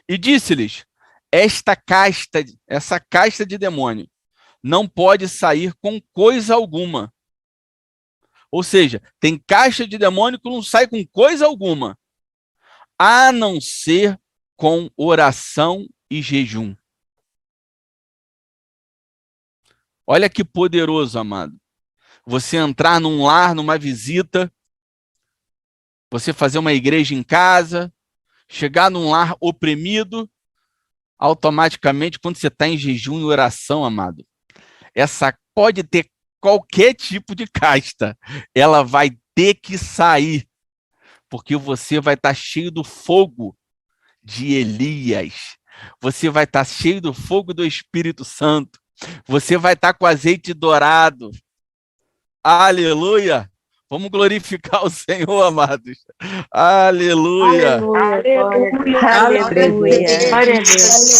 E disse-lhes: essa casta de demônio não pode sair com coisa alguma. Ou seja, tem caixa de demônio que não sai com coisa alguma, a não ser com oração e jejum. Olha que poderoso, amado. Você entrar num lar, numa visita, você fazer uma igreja em casa, chegar num lar oprimido, automaticamente, quando você está em jejum e oração, amado, essa pode ter qualquer tipo de casta, ela vai ter que sair, porque você vai estar cheio do fogo de Elias, você vai estar cheio do fogo do Espírito Santo, você vai estar com azeite dourado. Aleluia! Vamos glorificar o Senhor, amados. Aleluia! Aleluia. Aleluia. Glória a Deus.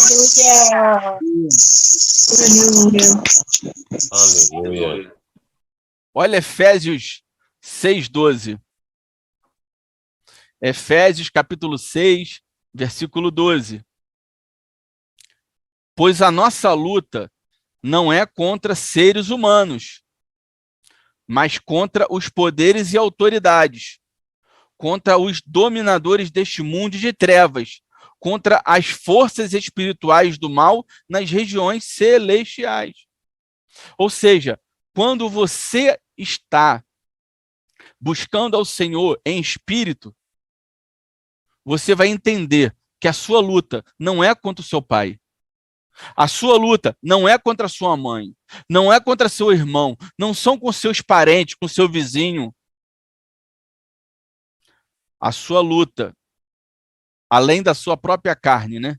Aleluia. Olha Efésios 6:12. Efésios capítulo 6, versículo 12. Pois a nossa luta não é contra seres humanos, mas contra os poderes e autoridades, contra os dominadores deste mundo de trevas, contra as forças espirituais do mal nas regiões celestiais. Ou seja, quando você está buscando ao Senhor em espírito, você vai entender que a sua luta não é contra o seu pai. A sua luta não é contra a sua mãe, não é contra seu irmão, não são com seus parentes, com seu vizinho. A sua luta, além da sua própria carne, né?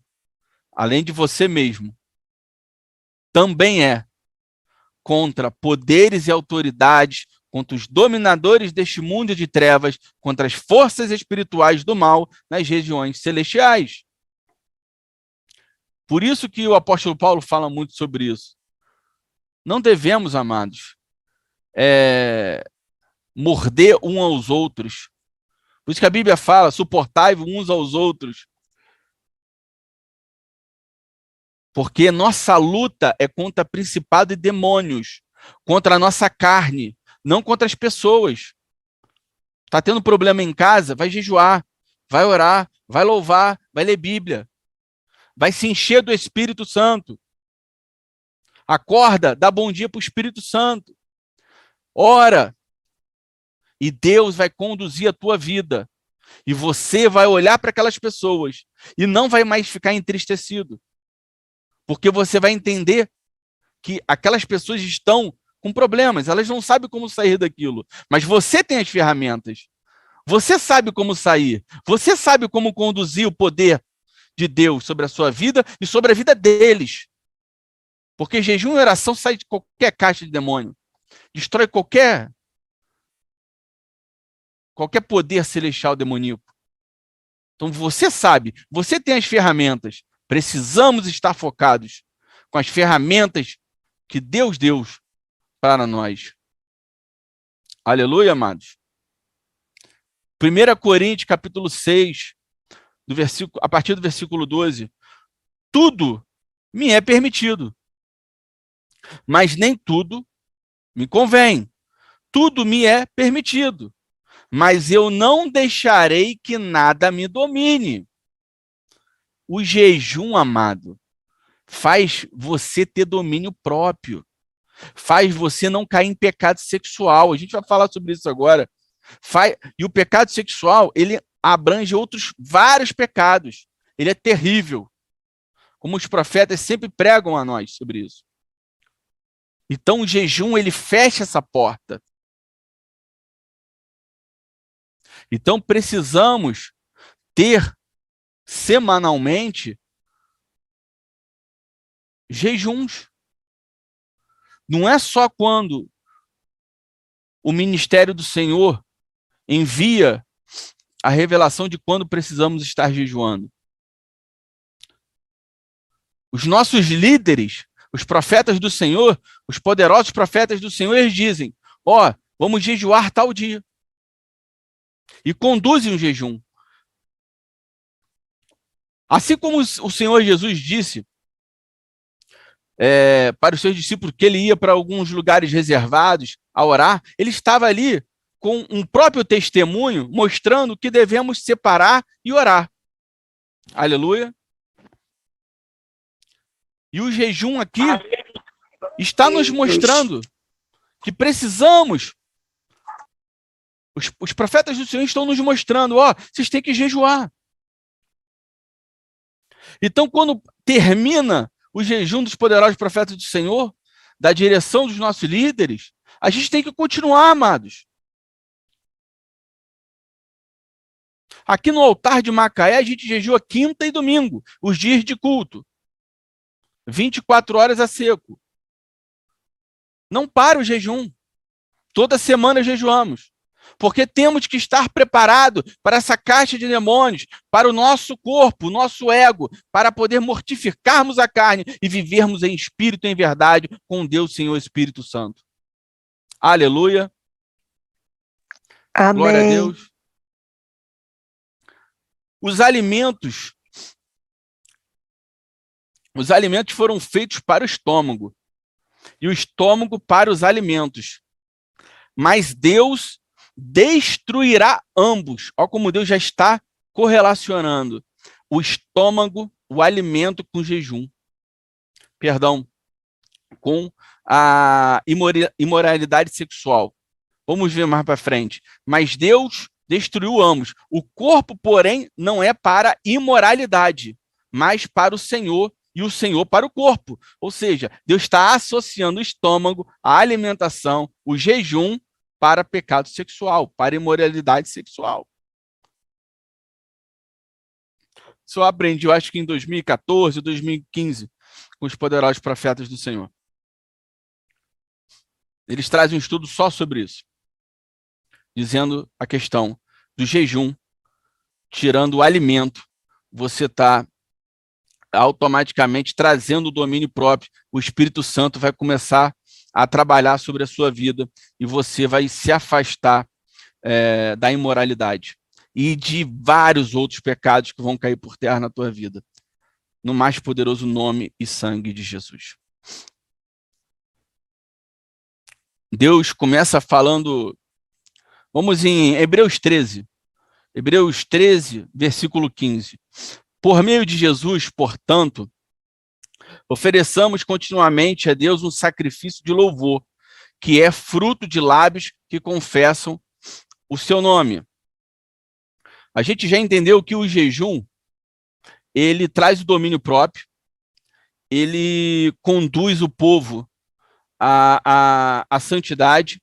Além de você mesmo, também é contra poderes e autoridades, contra os dominadores deste mundo de trevas, contra as forças espirituais do mal nas regiões celestiais. Por isso que o apóstolo Paulo fala muito sobre isso. Não devemos, amados, morder uns aos outros. Por isso que a Bíblia fala, suportai-vos uns aos outros. Porque nossa luta é contra principado e demônios, contra a nossa carne, não contra as pessoas. Está tendo problema em casa? Vai jejuar, vai orar, vai louvar, vai ler Bíblia. Vai se encher do Espírito Santo. Acorda, dá bom dia para o Espírito Santo. Ora. E Deus vai conduzir a tua vida. E você vai olhar para aquelas pessoas e não vai mais ficar entristecido. Porque você vai entender que aquelas pessoas estão com problemas, elas não sabem como sair daquilo. Mas você tem as ferramentas. Você sabe como sair. Você sabe como conduzir o poder de Deus sobre a sua vida e sobre a vida deles. Porque jejum e oração sai de qualquer caixa de demônio. Destrói qualquer poder celestial demoníaco. Então você sabe, você tem as ferramentas. Precisamos estar focados com as ferramentas que Deus deu para nós. Aleluia, amados. 1 Coríntios, capítulo 6, a partir do versículo 12. Tudo me é permitido, mas nem tudo me convém. Tudo me é permitido, mas eu não deixarei que nada me domine. O jejum, amado, faz você ter domínio próprio. Faz você não cair em pecado sexual. A gente vai falar sobre isso agora. E o pecado sexual, ele abrange outros vários pecados. Ele é terrível. Como os profetas sempre pregam a nós sobre isso. Então o jejum, ele fecha essa porta. Então precisamos ter semanalmente jejuns. Não é só quando o ministério do Senhor envia a revelação de quando precisamos estar jejuando. Os nossos líderes, os profetas do Senhor, os poderosos profetas do Senhor, eles dizem, vamos jejuar tal dia. E conduzem o jejum. Assim como o Senhor Jesus disse para os seus discípulos que ele ia para alguns lugares reservados a orar, ele estava ali com um próprio testemunho mostrando que devemos separar e orar. Aleluia. E o jejum aqui está nos mostrando que precisamos. Os profetas do Senhor estão nos mostrando, vocês têm que jejuar. Então, quando termina o jejum dos poderosos profetas do Senhor, da direção dos nossos líderes, a gente tem que continuar, amados. Aqui no altar de Macaé, a gente jejua quinta e domingo, os dias de culto. 24 horas a seco. Não para o jejum. Toda semana jejuamos. Porque temos que estar preparados para essa caixa de demônios, para o nosso corpo, o nosso ego, para poder mortificarmos a carne e vivermos em espírito e em verdade com Deus, Senhor Espírito Santo. Aleluia. Amém. Glória a Deus. Os alimentos foram feitos para o estômago e o estômago para os alimentos. Mas Deus destruirá ambos. Olha como Deus já está correlacionando o estômago, o alimento com o jejum. Perdão, com a imoralidade sexual. Vamos ver mais para frente. Mas Deus destruiu ambos. O corpo, porém, não é para imoralidade, mas para o Senhor e o Senhor para o corpo. Ou seja, Deus está associando o estômago, a alimentação, o jejum para pecado sexual, para imoralidade sexual. Isso eu aprendi, eu acho que em 2014, 2015, com os poderosos profetas do Senhor. Eles trazem um estudo só sobre isso, dizendo a questão do jejum, tirando o alimento, você está automaticamente trazendo o domínio próprio, o Espírito Santo vai começar a trabalhar sobre a sua vida e você vai se afastar da imoralidade e de vários outros pecados que vão cair por terra na tua vida, no mais poderoso nome e sangue de Jesus. Deus começa falando, vamos em Hebreus 13, versículo 15. Por meio de Jesus, portanto, ofereçamos continuamente a Deus um sacrifício de louvor, que é fruto de lábios que confessam o seu nome. A gente já entendeu que o jejum, ele traz o domínio próprio, ele conduz o povo à santidade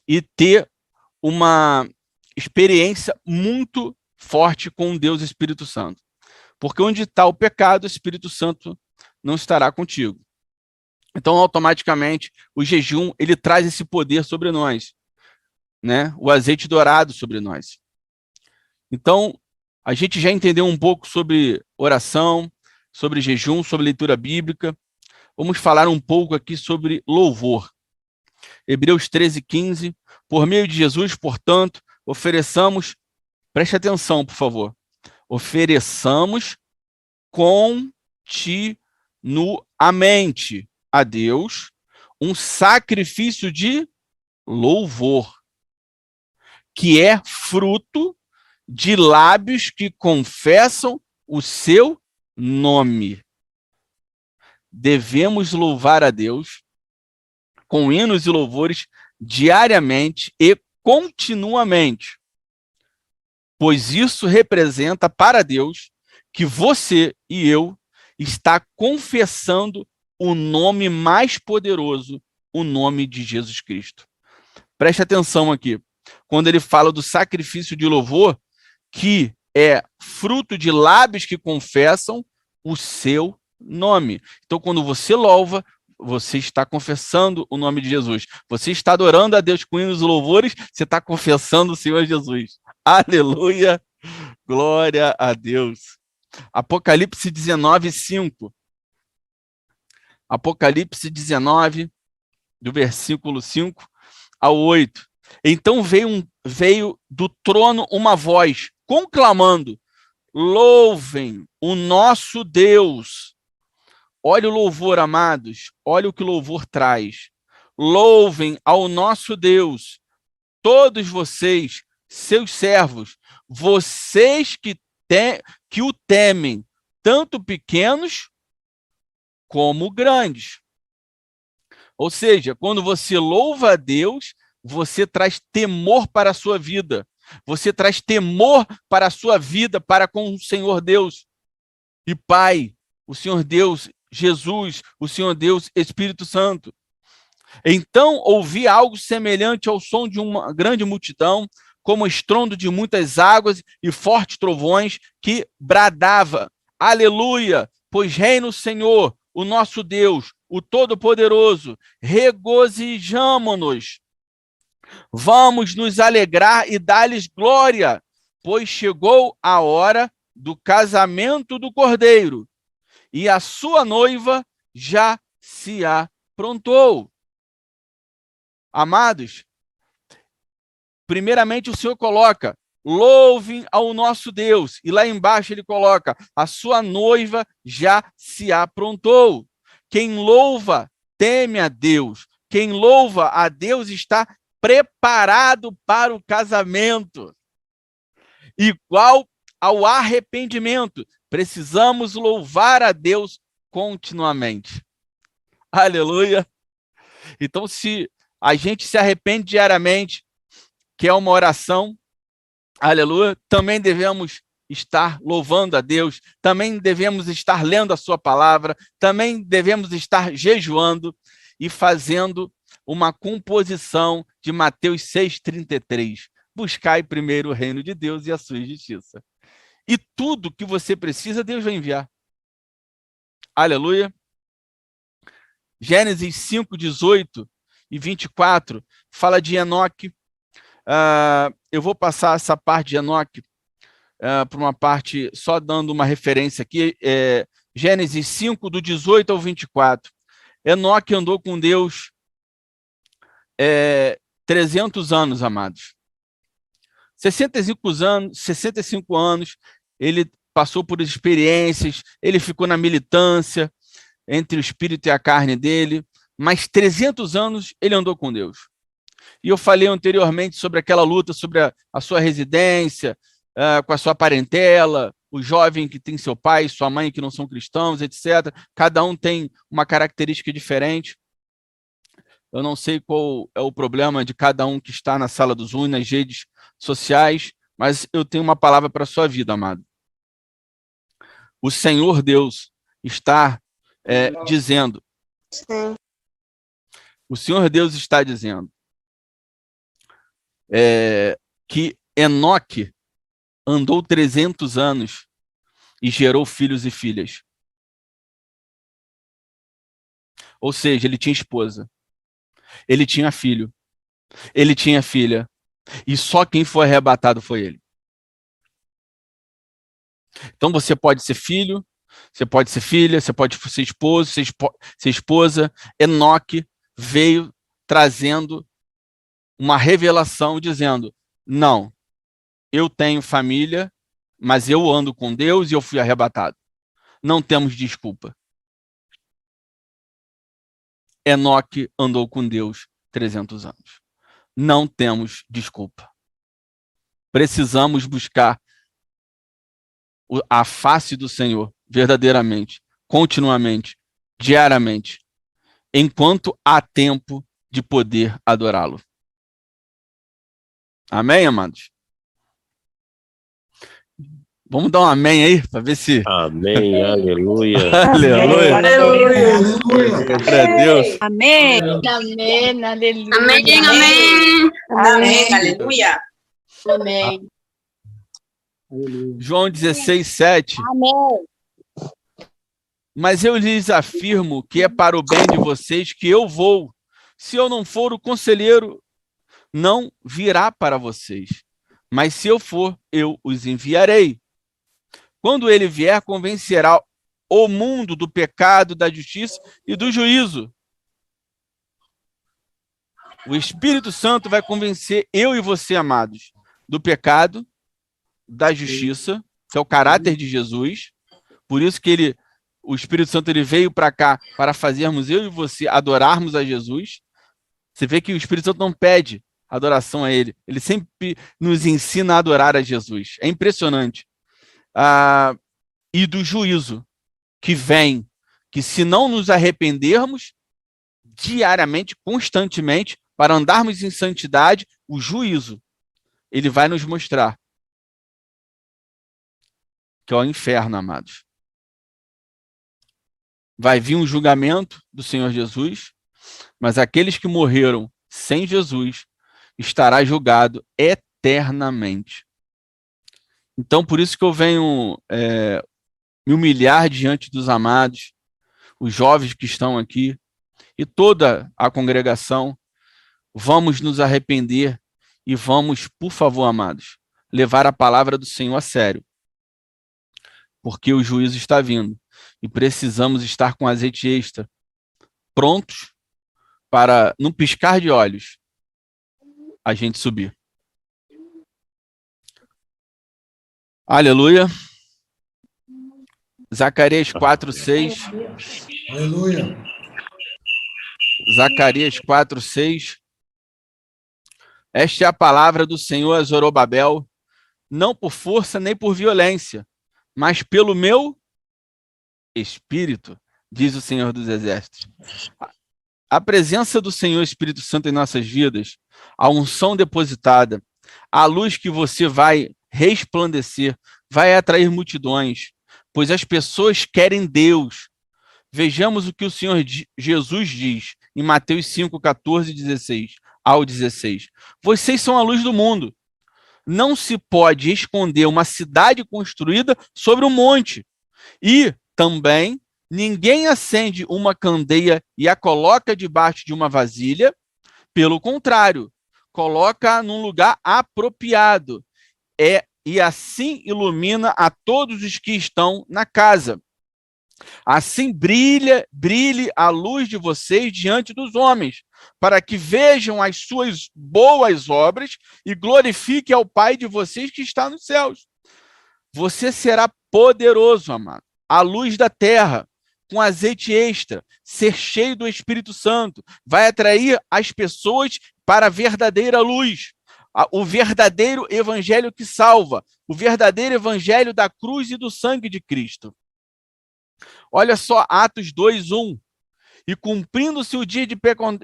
e ter uma experiência muito forte com Deus Espírito Santo. Porque onde está o pecado, o Espírito Santo não estará contigo. Então, automaticamente, o jejum, ele traz esse poder sobre nós, né? O azeite dourado sobre nós. Então, a gente já entendeu um pouco sobre oração, sobre jejum, sobre leitura bíblica. Vamos falar um pouco aqui sobre louvor. Hebreus 13, 15. Por meio de Jesus, portanto, ofereçamos, preste atenção, por favor, ofereçamos continuamente a Deus um sacrifício de louvor, que é fruto de lábios que confessam o seu nome. Devemos louvar a Deus com hinos e louvores diariamente e continuamente, pois isso representa para Deus que você e eu está confessando o nome mais poderoso, o nome de Jesus Cristo. Preste atenção aqui, quando ele fala do sacrifício de louvor, que é fruto de lábios que confessam o seu nome. Então, quando você louva, você está confessando o nome de Jesus. Você está adorando a Deus com hinos e louvores, você está confessando o Senhor Jesus. Aleluia! Glória a Deus. Apocalipse 19, 5. Apocalipse 19, do versículo 5 ao 8. Então veio do trono uma voz, conclamando: louvem o nosso Deus. Olha o louvor, amados, olha o que o louvor traz. Louvem ao nosso Deus, todos vocês, seus servos, vocês que o temem, tanto pequenos como grandes. Ou seja, quando você louva a Deus, você traz temor para a sua vida. Você traz temor para a sua vida, para com o Senhor Deus e Pai, o Senhor Deus Jesus, o Senhor Deus Espírito Santo. Então ouvi algo semelhante ao som de uma grande multidão, como o estrondo de muitas águas e fortes trovões, que bradava: aleluia, pois reina o Senhor, o nosso Deus, o Todo-Poderoso, regozijamo-nos. Vamos nos alegrar e dar-lhes glória, pois chegou a hora do casamento do Cordeiro, e a sua noiva já se aprontou. Amados, primeiramente o Senhor coloca, louvem ao nosso Deus. E lá embaixo ele coloca, a sua noiva já se aprontou. Quem louva, teme a Deus. Quem louva a Deus está preparado para o casamento. Igual ao arrependimento, precisamos louvar a Deus continuamente. Aleluia! Então, se a gente se arrepende diariamente, que é uma oração, aleluia, também devemos estar louvando a Deus, também devemos estar lendo a sua palavra, também devemos estar jejuando e fazendo uma composição de Mateus 6,33. Buscai primeiro o reino de Deus e a sua justiça. E tudo que você precisa, Deus vai enviar. Aleluia. Gênesis 5:18 e 24 fala de Enoque. Eu vou passar essa parte de Enoque para uma parte, só dando uma referência aqui. Gênesis 5, do 18 ao 24. Enoque andou com Deus 300 anos, amados. 65 anos, ele passou por experiências, ele ficou na militância entre o espírito e a carne dele, mas 300 anos ele andou com Deus. E eu falei anteriormente sobre aquela luta, sobre a sua residência, com a sua parentela, o jovem que tem seu pai e sua mãe que não são cristãos, etc. Cada um tem uma característica diferente. Eu não sei qual é o problema de cada um que está na sala do Zoom, nas redes sociais, mas eu tenho uma palavra para a sua vida, amado. O Senhor Deus está dizendo. Sim. O Senhor Deus está dizendo que Enoque andou 300 anos e gerou filhos e filhas. Ou seja, ele tinha esposa, ele tinha filho, ele tinha filha, e só quem foi arrebatado foi ele. Então você pode ser filho, você pode ser filha, você pode ser esposo, ser esposa. Enoque veio trazendo uma revelação dizendo, não, eu tenho família, mas eu ando com Deus e eu fui arrebatado. Não temos desculpa. Enoque andou com Deus 300 anos. Não temos desculpa. Precisamos buscar a face do Senhor verdadeiramente, continuamente, diariamente, enquanto há tempo de poder adorá-lo. Amém, amados? Vamos dar um amém aí, para ver se... Amém, aleluia. Aleluia. Aleluia. Glória a Deus. Amém. Amém, aleluia. Amém, amém. Amém, aleluia. Amém. João 16:7. Amém. Mas eu lhes afirmo que é para o bem de vocês que eu vou. Se eu não for, o conselheiro não virá para vocês. Mas se eu for, eu os enviarei. Quando ele vier, convencerá o mundo do pecado, da justiça e do juízo. O Espírito Santo vai convencer eu e você, amados, do pecado, da justiça, que é o caráter de Jesus. Por isso que o Espírito Santo ele veio para cá para fazermos eu e você adorarmos a Jesus. Você vê que o Espírito Santo não pede adoração a ele. Ele sempre nos ensina a adorar a Jesus. É impressionante. E do juízo que vem, que se não nos arrependermos diariamente, constantemente, para andarmos em santidade, o juízo, ele vai nos mostrar que é o inferno, amados. Vai vir um julgamento do Senhor Jesus, mas aqueles que morreram sem Jesus estará julgado eternamente. Então, por isso que eu venho me humilhar diante dos amados, os jovens que estão aqui, e toda a congregação, vamos nos arrepender e vamos, por favor, amados, levar a palavra do Senhor a sério. Porque o juízo está vindo e precisamos estar com azeite extra, prontos para, num piscar de olhos, a gente subir. Aleluia. Zacarias 4:6. Aleluia. Zacarias 4:6. Esta é a palavra do Senhor a Zorobabel, não por força nem por violência, mas pelo meu Espírito, diz o Senhor dos Exércitos. A presença do Senhor Espírito Santo em nossas vidas, a unção depositada, a luz que você vai resplandecer, vai atrair multidões, pois as pessoas querem Deus. Vejamos o que o Senhor Jesus diz em Mateus 5:14 ao 16. Vocês são a luz do mundo. Não se pode esconder uma cidade construída sobre um monte. E também ninguém acende uma candeia e a coloca debaixo de uma vasilha. Pelo contrário, coloca num lugar apropriado. E assim ilumina a todos os que estão na casa. Assim brilhe a luz de vocês diante dos homens, para que vejam as suas boas obras e glorifiquem ao Pai de vocês que está nos céus. Você será poderoso, amado, a luz da terra, com azeite extra, ser cheio do Espírito Santo, vai atrair as pessoas para a verdadeira luz, o verdadeiro evangelho que salva, o verdadeiro evangelho da cruz e do sangue de Cristo. Olha só, Atos 2:1. E cumprindo-se o dia de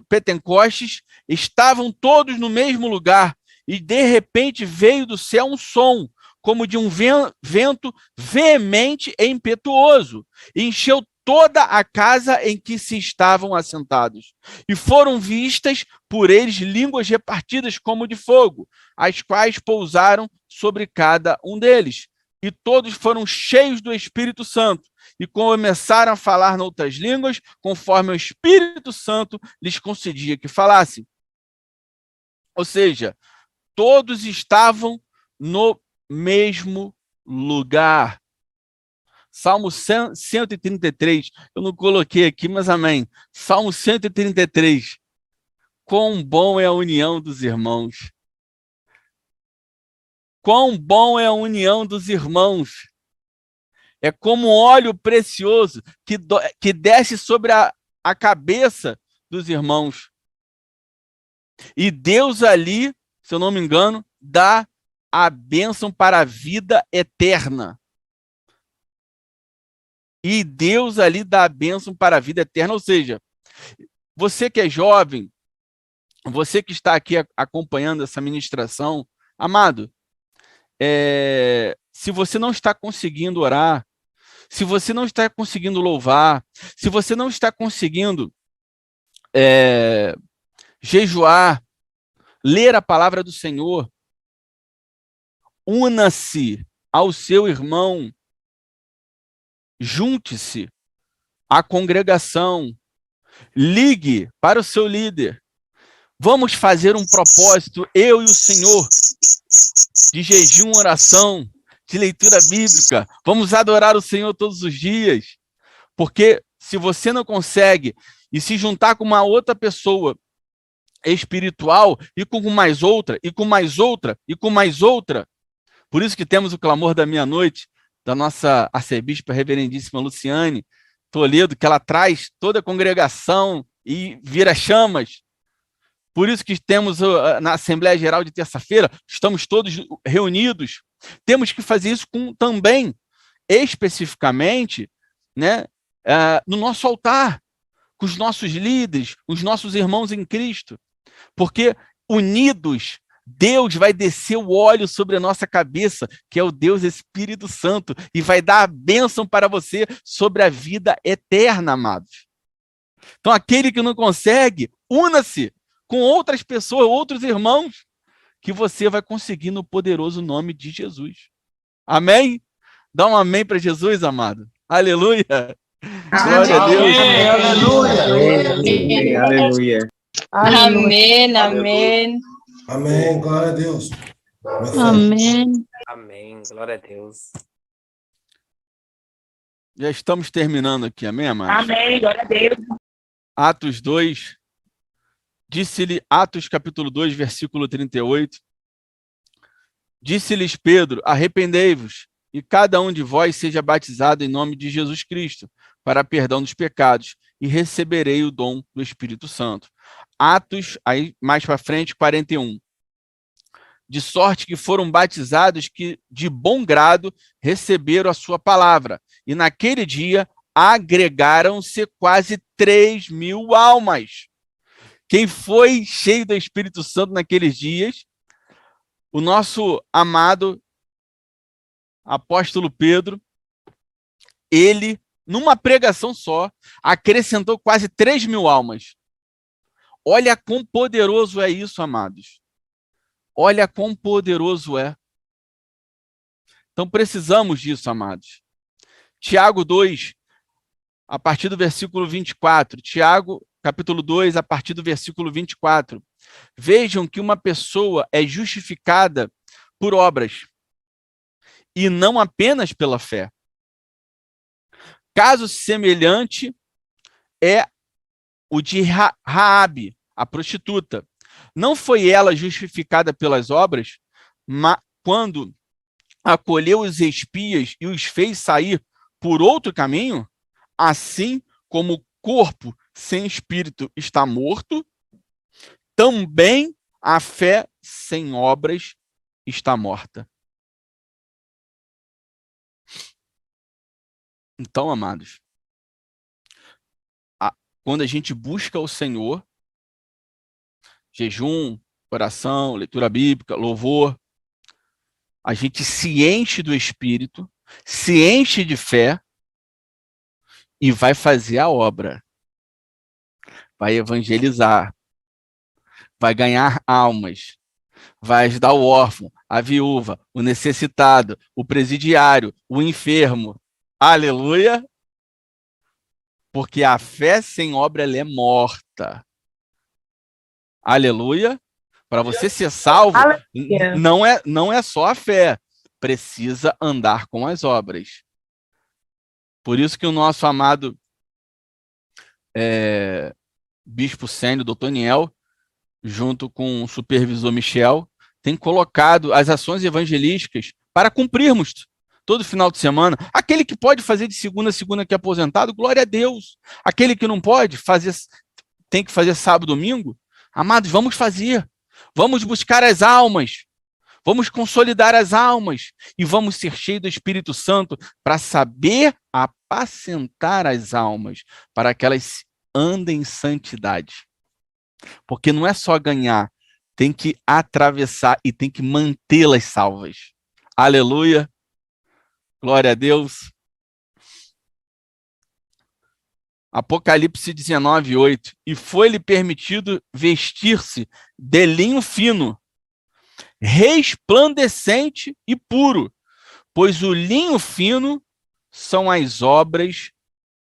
Pentecostes, estavam todos no mesmo lugar, e de repente veio do céu um som, como de um vento veemente e impetuoso, e encheu toda a casa em que se estavam assentados. E foram vistas por eles línguas repartidas como de fogo, as quais pousaram sobre cada um deles. E todos foram cheios do Espírito Santo, e começaram a falar noutras línguas, conforme o Espírito Santo lhes concedia que falassem. Ou seja, todos estavam no mesmo lugar. Salmo 133, eu não coloquei aqui, mas amém. Salmo 133. Quão bom é a união dos irmãos. Quão bom é a união dos irmãos. É como um óleo precioso que desce sobre a cabeça dos irmãos. E Deus ali, se eu não me engano, dá a bênção para a vida eterna. E Deus ali dá a bênção para a vida eterna. Ou seja, você que é jovem, você que está aqui acompanhando essa ministração, amado, se você não está conseguindo orar, se você não está conseguindo louvar, se você não está conseguindo jejuar, ler a palavra do Senhor, una-se ao seu irmão, junte-se à congregação, ligue para o seu líder. Vamos fazer um propósito, eu e o Senhor, de jejum, oração, de leitura bíblica. Vamos adorar o Senhor todos os dias. Porque se você não consegue e se juntar com uma outra pessoa espiritual e com mais outra, e com mais outra, e com mais outra, por isso que temos o clamor da meia-noite, da nossa arcebispa reverendíssima Luciane Toledo, que ela traz toda a congregação e vira chamas. Por isso que temos na Assembleia Geral de terça-feira, estamos todos reunidos. Temos que fazer isso também, especificamente, né, no nosso altar, com os nossos líderes, os nossos irmãos em Cristo. Porque unidos, Deus vai descer o óleo sobre a nossa cabeça, que é o Deus Espírito Santo, e vai dar a bênção para você sobre a vida eterna, amados. Então, aquele que não consegue, una-se com outras pessoas, outros irmãos, que você vai conseguir no poderoso nome de Jesus. Amém? Dá um amém para Jesus, amado. Aleluia. Glória a Deus. Aleluia. Aleluia. Amém, amém. Amém. Glória a Deus. Amém. Amém. Glória a Deus. Já estamos terminando aqui, amém, amados? Amém, glória a Deus. Atos 2, disse-lhe, Atos capítulo 2, versículo 38, disse-lhes Pedro, arrependei-vos, e cada um de vós seja batizado em nome de Jesus Cristo, para perdão dos pecados, e receberei o dom do Espírito Santo. Atos, aí mais para frente, 41. De sorte que foram batizados que de bom grado receberam a sua palavra, e naquele dia agregaram-se quase 3.000 almas. Quem foi cheio do Espírito Santo naqueles dias? O nosso amado apóstolo Pedro, ele, numa pregação só, acrescentou quase 3.000 almas. Olha quão poderoso é isso, amados. Olha quão poderoso é. Então precisamos disso, amados. Tiago 2, a partir do versículo 24. Tiago, capítulo 2, a partir do versículo 24. Vejam que uma pessoa é justificada por obras, e não apenas pela fé. Caso semelhante é o de Raabe, a prostituta. Não foi ela justificada pelas obras, mas quando acolheu os espias e os fez sair por outro caminho? Assim como o corpo sem espírito está morto, também a fé sem obras está morta. Então, amados, quando a gente busca o Senhor, jejum, oração, leitura bíblica, louvor, a gente se enche do Espírito, se enche de fé e vai fazer a obra. Vai evangelizar, vai ganhar almas, vai ajudar o órfão, a viúva, o necessitado, o presidiário, o enfermo. Aleluia! Porque a fé sem obra, ela é morta. Aleluia! Para você ser salvo, não é só a fé. Precisa andar com as obras. Por isso que o nosso amado Bispo Sênio, Dr. Niel, junto com o supervisor Michel, tem colocado as ações evangelísticas para cumprirmos todo final de semana. Aquele que pode fazer de segunda a segunda que é aposentado, glória a Deus. Aquele que não pode, tem que fazer sábado, domingo. Amados, vamos fazer. Vamos buscar as almas. Vamos consolidar as almas. E vamos ser cheios do Espírito Santo para saber apacentar as almas, para que elas andem em santidade. Porque não é só ganhar, tem que atravessar e tem que mantê-las salvas. Aleluia. Glória a Deus. Apocalipse 19, 8. E foi-lhe permitido vestir-se de linho fino, resplandecente e puro, pois o linho fino são as obras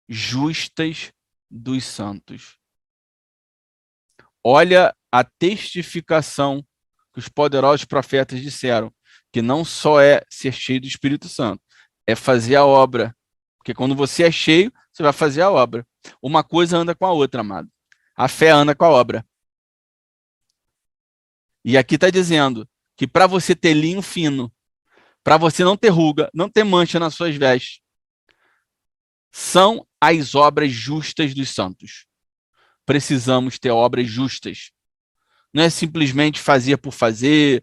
justas dos santos. Olha a testificação que os poderosos profetas disseram, que não só é ser cheio do Espírito Santo, é fazer a obra. Porque quando você é cheio, você vai fazer a obra. Uma coisa anda com a outra, amado. A fé anda com a obra. E aqui está dizendo que para você ter linho fino, para você não ter ruga, não ter mancha nas suas vestes, são as obras justas dos santos. Precisamos ter obras justas. Não é simplesmente fazer por fazer.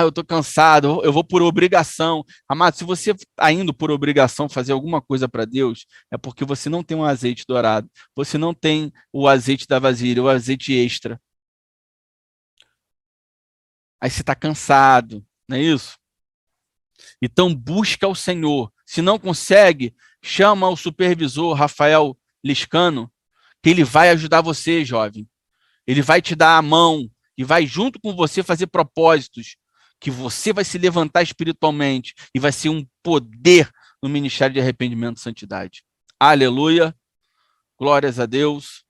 Eu estou cansado, eu vou por obrigação. Amado, se você está indo por obrigação fazer alguma coisa para Deus, é porque você não tem um azeite dourado. Você não tem o azeite da vasilha, o azeite extra. Aí você está cansado, não é isso? Então busca o Senhor. Se não consegue, chama o supervisor Rafael Liscano, que ele vai ajudar você, jovem. Ele vai te dar a mão e vai junto com você fazer propósitos, que você vai se levantar espiritualmente e vai ser um poder no ministério de arrependimento e santidade. Aleluia. Glórias a Deus.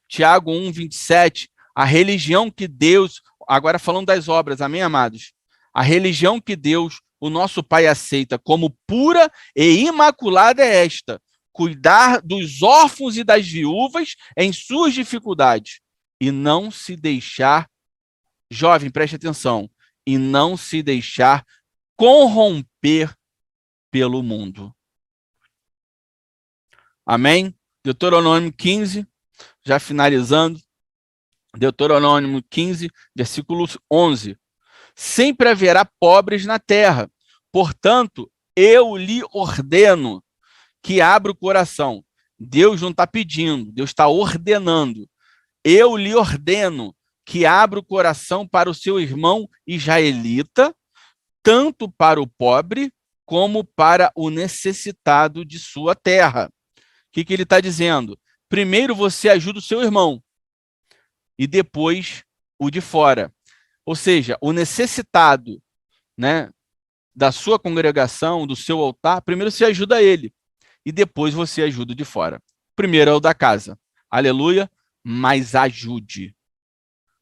Tiago 1, 27. A religião que Deus, agora falando das obras, amém, amados? A religião que Deus, o nosso Pai, aceita como pura e imaculada é esta: cuidar dos órfãos e das viúvas em suas dificuldades e não se deixar, jovem, preste atenção, e não se deixar corromper pelo mundo. Amém? Deuteronômio 15, já finalizando. Deuteronômio 15, versículo 11. Sempre haverá pobres na terra, portanto, eu lhe ordeno que abra o coração. Deus não está pedindo, Deus está ordenando. Eu lhe ordeno que abra o coração para o seu irmão israelita, tanto para o pobre como para o necessitado de sua terra. O que ele está dizendo? Primeiro você ajuda o seu irmão e depois o de fora. Ou seja, o necessitado, né, da sua congregação, do seu altar, primeiro você ajuda ele e depois você ajuda o de fora. Primeiro é o da casa. Aleluia, mas ajude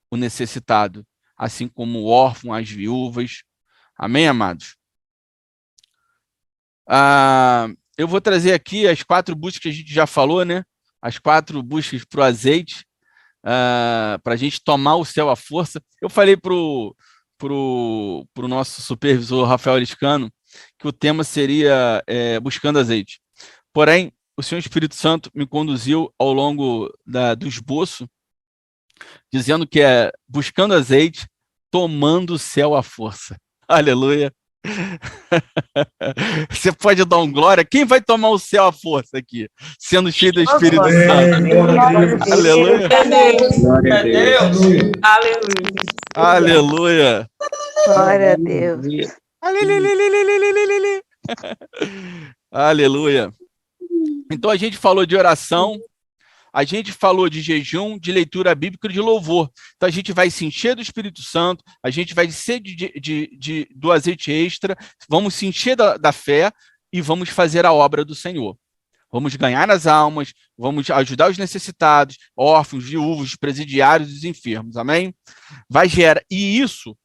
o necessitado, assim como o órfão, as viúvas. Amém, amados? Eu vou trazer aqui as 4 buscas que a gente já falou, né? As 4 buscas para o azeite, para a gente tomar o céu à força. Eu falei pro nosso supervisor, Rafael Liscano, que o tema seria buscando azeite. Porém, o Senhor Espírito Santo me conduziu ao longo do esboço, dizendo que é buscando azeite, tomando o céu à força. Aleluia. Você pode dar um glória? Quem vai tomar o céu à força aqui? Sendo cheio do Espírito Santo. Aleluia. Glória a Deus. Aleluia. Aleluia. Glória a Deus. Aleluia. Então a gente falou de oração, a gente falou de jejum, de leitura bíblica e de louvor. Então a gente vai se encher do Espírito Santo, a gente vai ser do azeite extra, vamos se encher da fé e vamos fazer a obra do Senhor. Vamos ganhar as almas, vamos ajudar os necessitados, órfãos, viúvos, presidiários e os enfermos. Amém? Vai gerar, e isso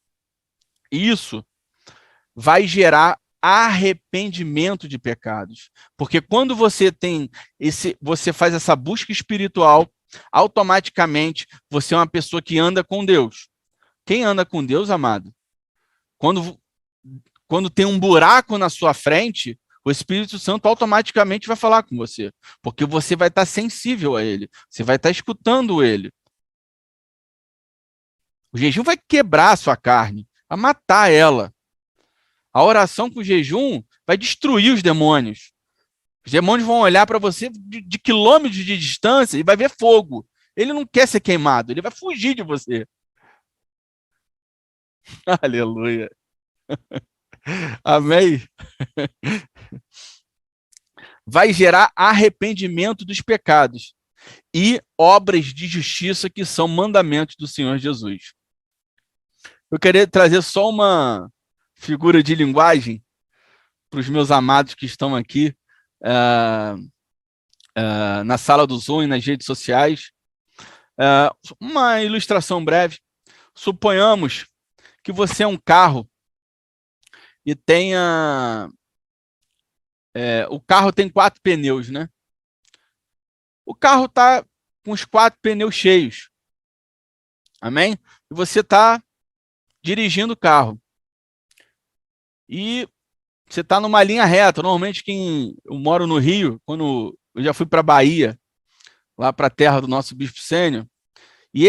vai gerar arrependimento de pecados. Porque quando você você faz essa busca espiritual, automaticamente você é uma pessoa que anda com Deus. Quem anda com Deus, amado? Quando tem um buraco na sua frente, o Espírito Santo automaticamente vai falar com você, porque você vai estar sensível a ele, você vai estar escutando ele. O jejum vai quebrar a sua carne, vai matar ela. A oração com o jejum vai destruir os demônios. Os demônios vão olhar para você de quilômetros de distância e vai ver fogo. Ele não quer ser queimado, ele vai fugir de você. Aleluia. Amém? Vai gerar arrependimento dos pecados e obras de justiça que são mandamentos do Senhor Jesus. Eu queria trazer só uma figura de linguagem para os meus amados que estão aqui na sala do Zoom e nas redes sociais. Uma ilustração breve. Suponhamos que você é um carro e tenha... o carro tem 4 pneus, né? O carro está com os 4 pneus cheios. Amém? E você está dirigindo o carro. E você está numa linha reta. Normalmente, eu moro no Rio, quando eu já fui para a Bahia, lá para a terra do nosso Bispo Sênior, e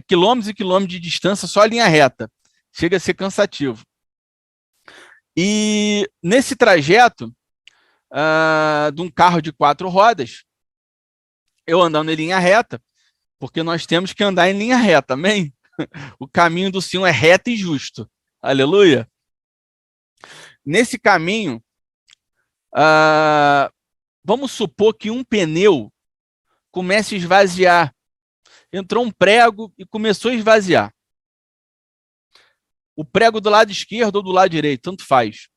quilômetros e quilômetros de distância, só a linha reta. Chega a ser cansativo. E nesse trajeto de um carro de 4 rodas, eu andando em linha reta, porque nós temos que andar em linha reta, amém? O caminho do Senhor é reto e justo. Aleluia. Nesse caminho, vamos supor que um pneu comece a esvaziar. Entrou um prego e começou a esvaziar. O prego do lado esquerdo ou do lado direito, tanto faz.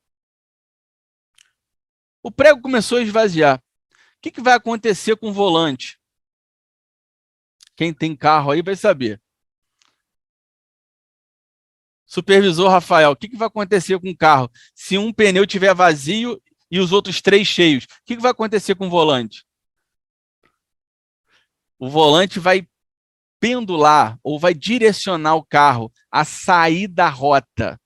O prego começou a esvaziar. O que vai acontecer com o volante? O Quem tem carro aí vai saber. Supervisor Rafael, o que vai acontecer com o carro se um pneu estiver vazio e os outros 3 cheios? O que vai acontecer com o volante? O volante vai pendular ou vai direcionar o carro a sair da rota.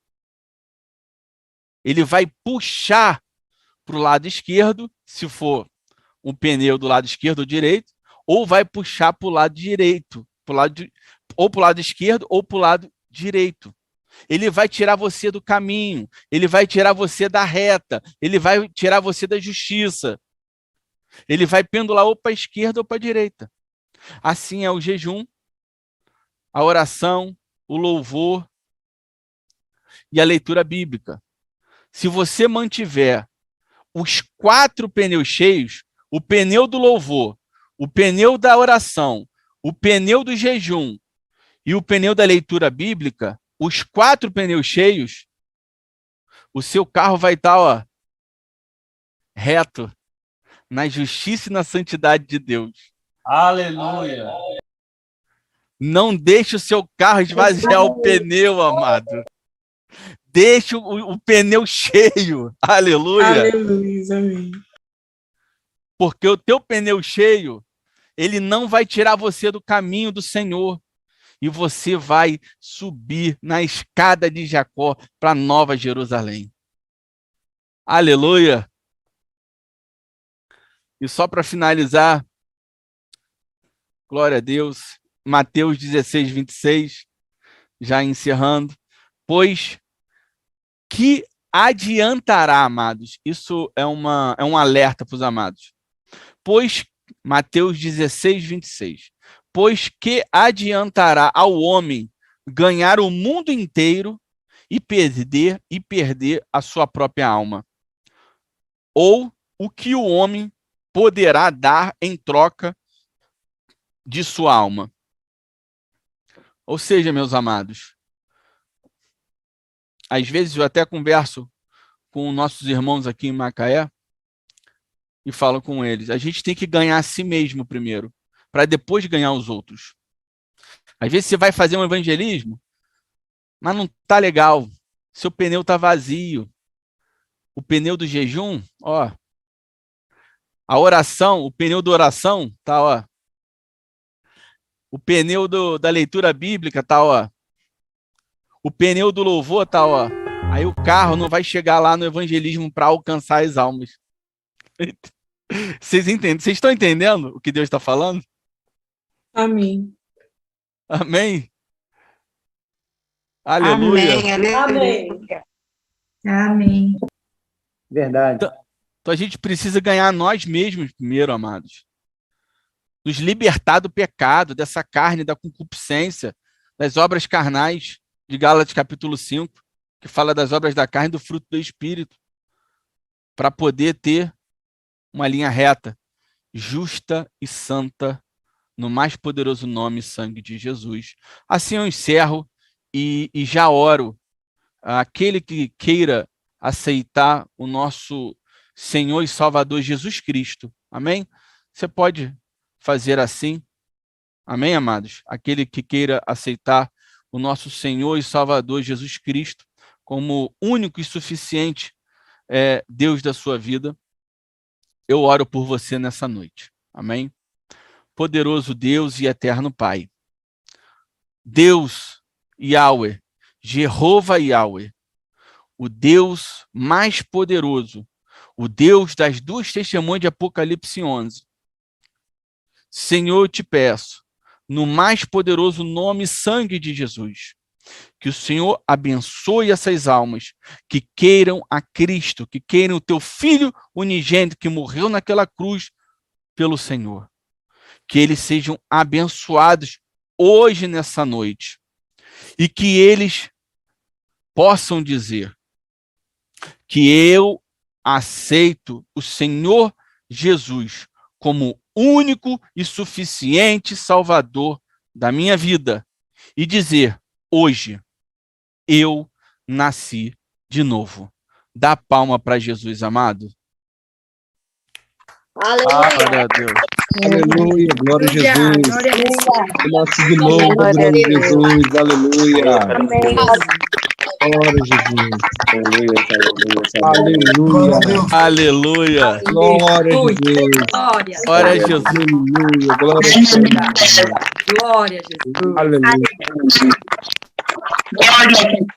Ele vai puxar para o lado esquerdo, se for um pneu do lado esquerdo ou direito, ou vai puxar para o lado direito, ou para o lado esquerdo ou para o lado direito. Ele vai tirar você do caminho, ele vai tirar você da reta, ele vai tirar você da justiça. Ele vai pendular ou para a esquerda ou para a direita. Assim é o jejum, a oração, o louvor e a leitura bíblica. Se você mantiver os 4 pneus cheios, o pneu do louvor, o pneu da oração, o pneu do jejum e o pneu da leitura bíblica, os 4 pneus cheios, o seu carro vai estar, reto, na justiça e na santidade de Deus. Aleluia. Não deixe o seu carro esvaziar o pneu, amado. Deixe o pneu cheio. Aleluia. Aleluia, amém. Porque o teu pneu cheio, ele não vai tirar você do caminho do Senhor. E você vai subir na escada de Jacó para Nova Jerusalém. Aleluia. E só para finalizar, glória a Deus, Mateus 16, 26, já encerrando. Pois que adiantará, amados? Isso é um alerta para os amados. Pois, Mateus 16, 26. Pois que adiantará ao homem ganhar o mundo inteiro e perder a sua própria alma? Ou o que o homem poderá dar em troca de sua alma? Ou seja, meus amados, às vezes eu até converso com nossos irmãos aqui em Macaé e falo com eles, a gente tem que ganhar a si mesmo primeiro, para depois ganhar os outros. Às vezes você vai fazer um evangelismo, mas não tá legal. Seu pneu tá vazio. O pneu do jejum, a oração, o pneu da oração tá, o pneu da leitura bíblica tá, o pneu do louvor tá, aí o carro não vai chegar lá no evangelismo para alcançar as almas. Vocês entendem? Vocês estão entendendo o que Deus está falando? Amém. Amém? Aleluia. Amém, Amém. aleluia. Amém. Verdade. Então a gente precisa ganhar nós mesmos primeiro, amados. Nos libertar do pecado, dessa carne, da concupiscência, das obras carnais, de Gálatas capítulo 5, que fala das obras da carne e do fruto do Espírito, para poder ter uma linha reta, justa e santa, no mais poderoso nome e sangue de Jesus. Assim eu encerro e já oro. Aquele que queira aceitar o nosso Senhor e Salvador Jesus Cristo, amém? Você pode fazer assim, amém, amados? Aquele que queira aceitar o nosso Senhor e Salvador Jesus Cristo como único e suficiente Deus da sua vida, eu oro por você nessa noite, amém? Poderoso Deus e eterno Pai, Deus Yahweh, Jeová Yahweh, o Deus mais poderoso, o Deus das 2 testemunhas de Apocalipse 11. Senhor, eu te peço, no mais poderoso nome e sangue de Jesus, que o Senhor abençoe essas almas que queiram a Cristo, que queiram o teu Filho unigênito que morreu naquela cruz pelo Senhor. Que eles sejam abençoados hoje nessa noite e que eles possam dizer que eu aceito o Senhor Jesus como único e suficiente Salvador da minha vida e dizer, hoje, eu nasci de novo. Dá palma para Jesus, amado. Aleluia. Glória a Deus. Aleluia, glória a Jesus. Glória a Deus. Nosso de novo, Glória a glória a Deus. Jesus. Aleluia. Amém. Glória a Jesus. Aleluia, aleluia, Aleluia. Aleluia. Glória a Jesus. Glória. Glória a Jesus. Aleluia. Glória a Jesus. Glória a Jesus. Aleluia.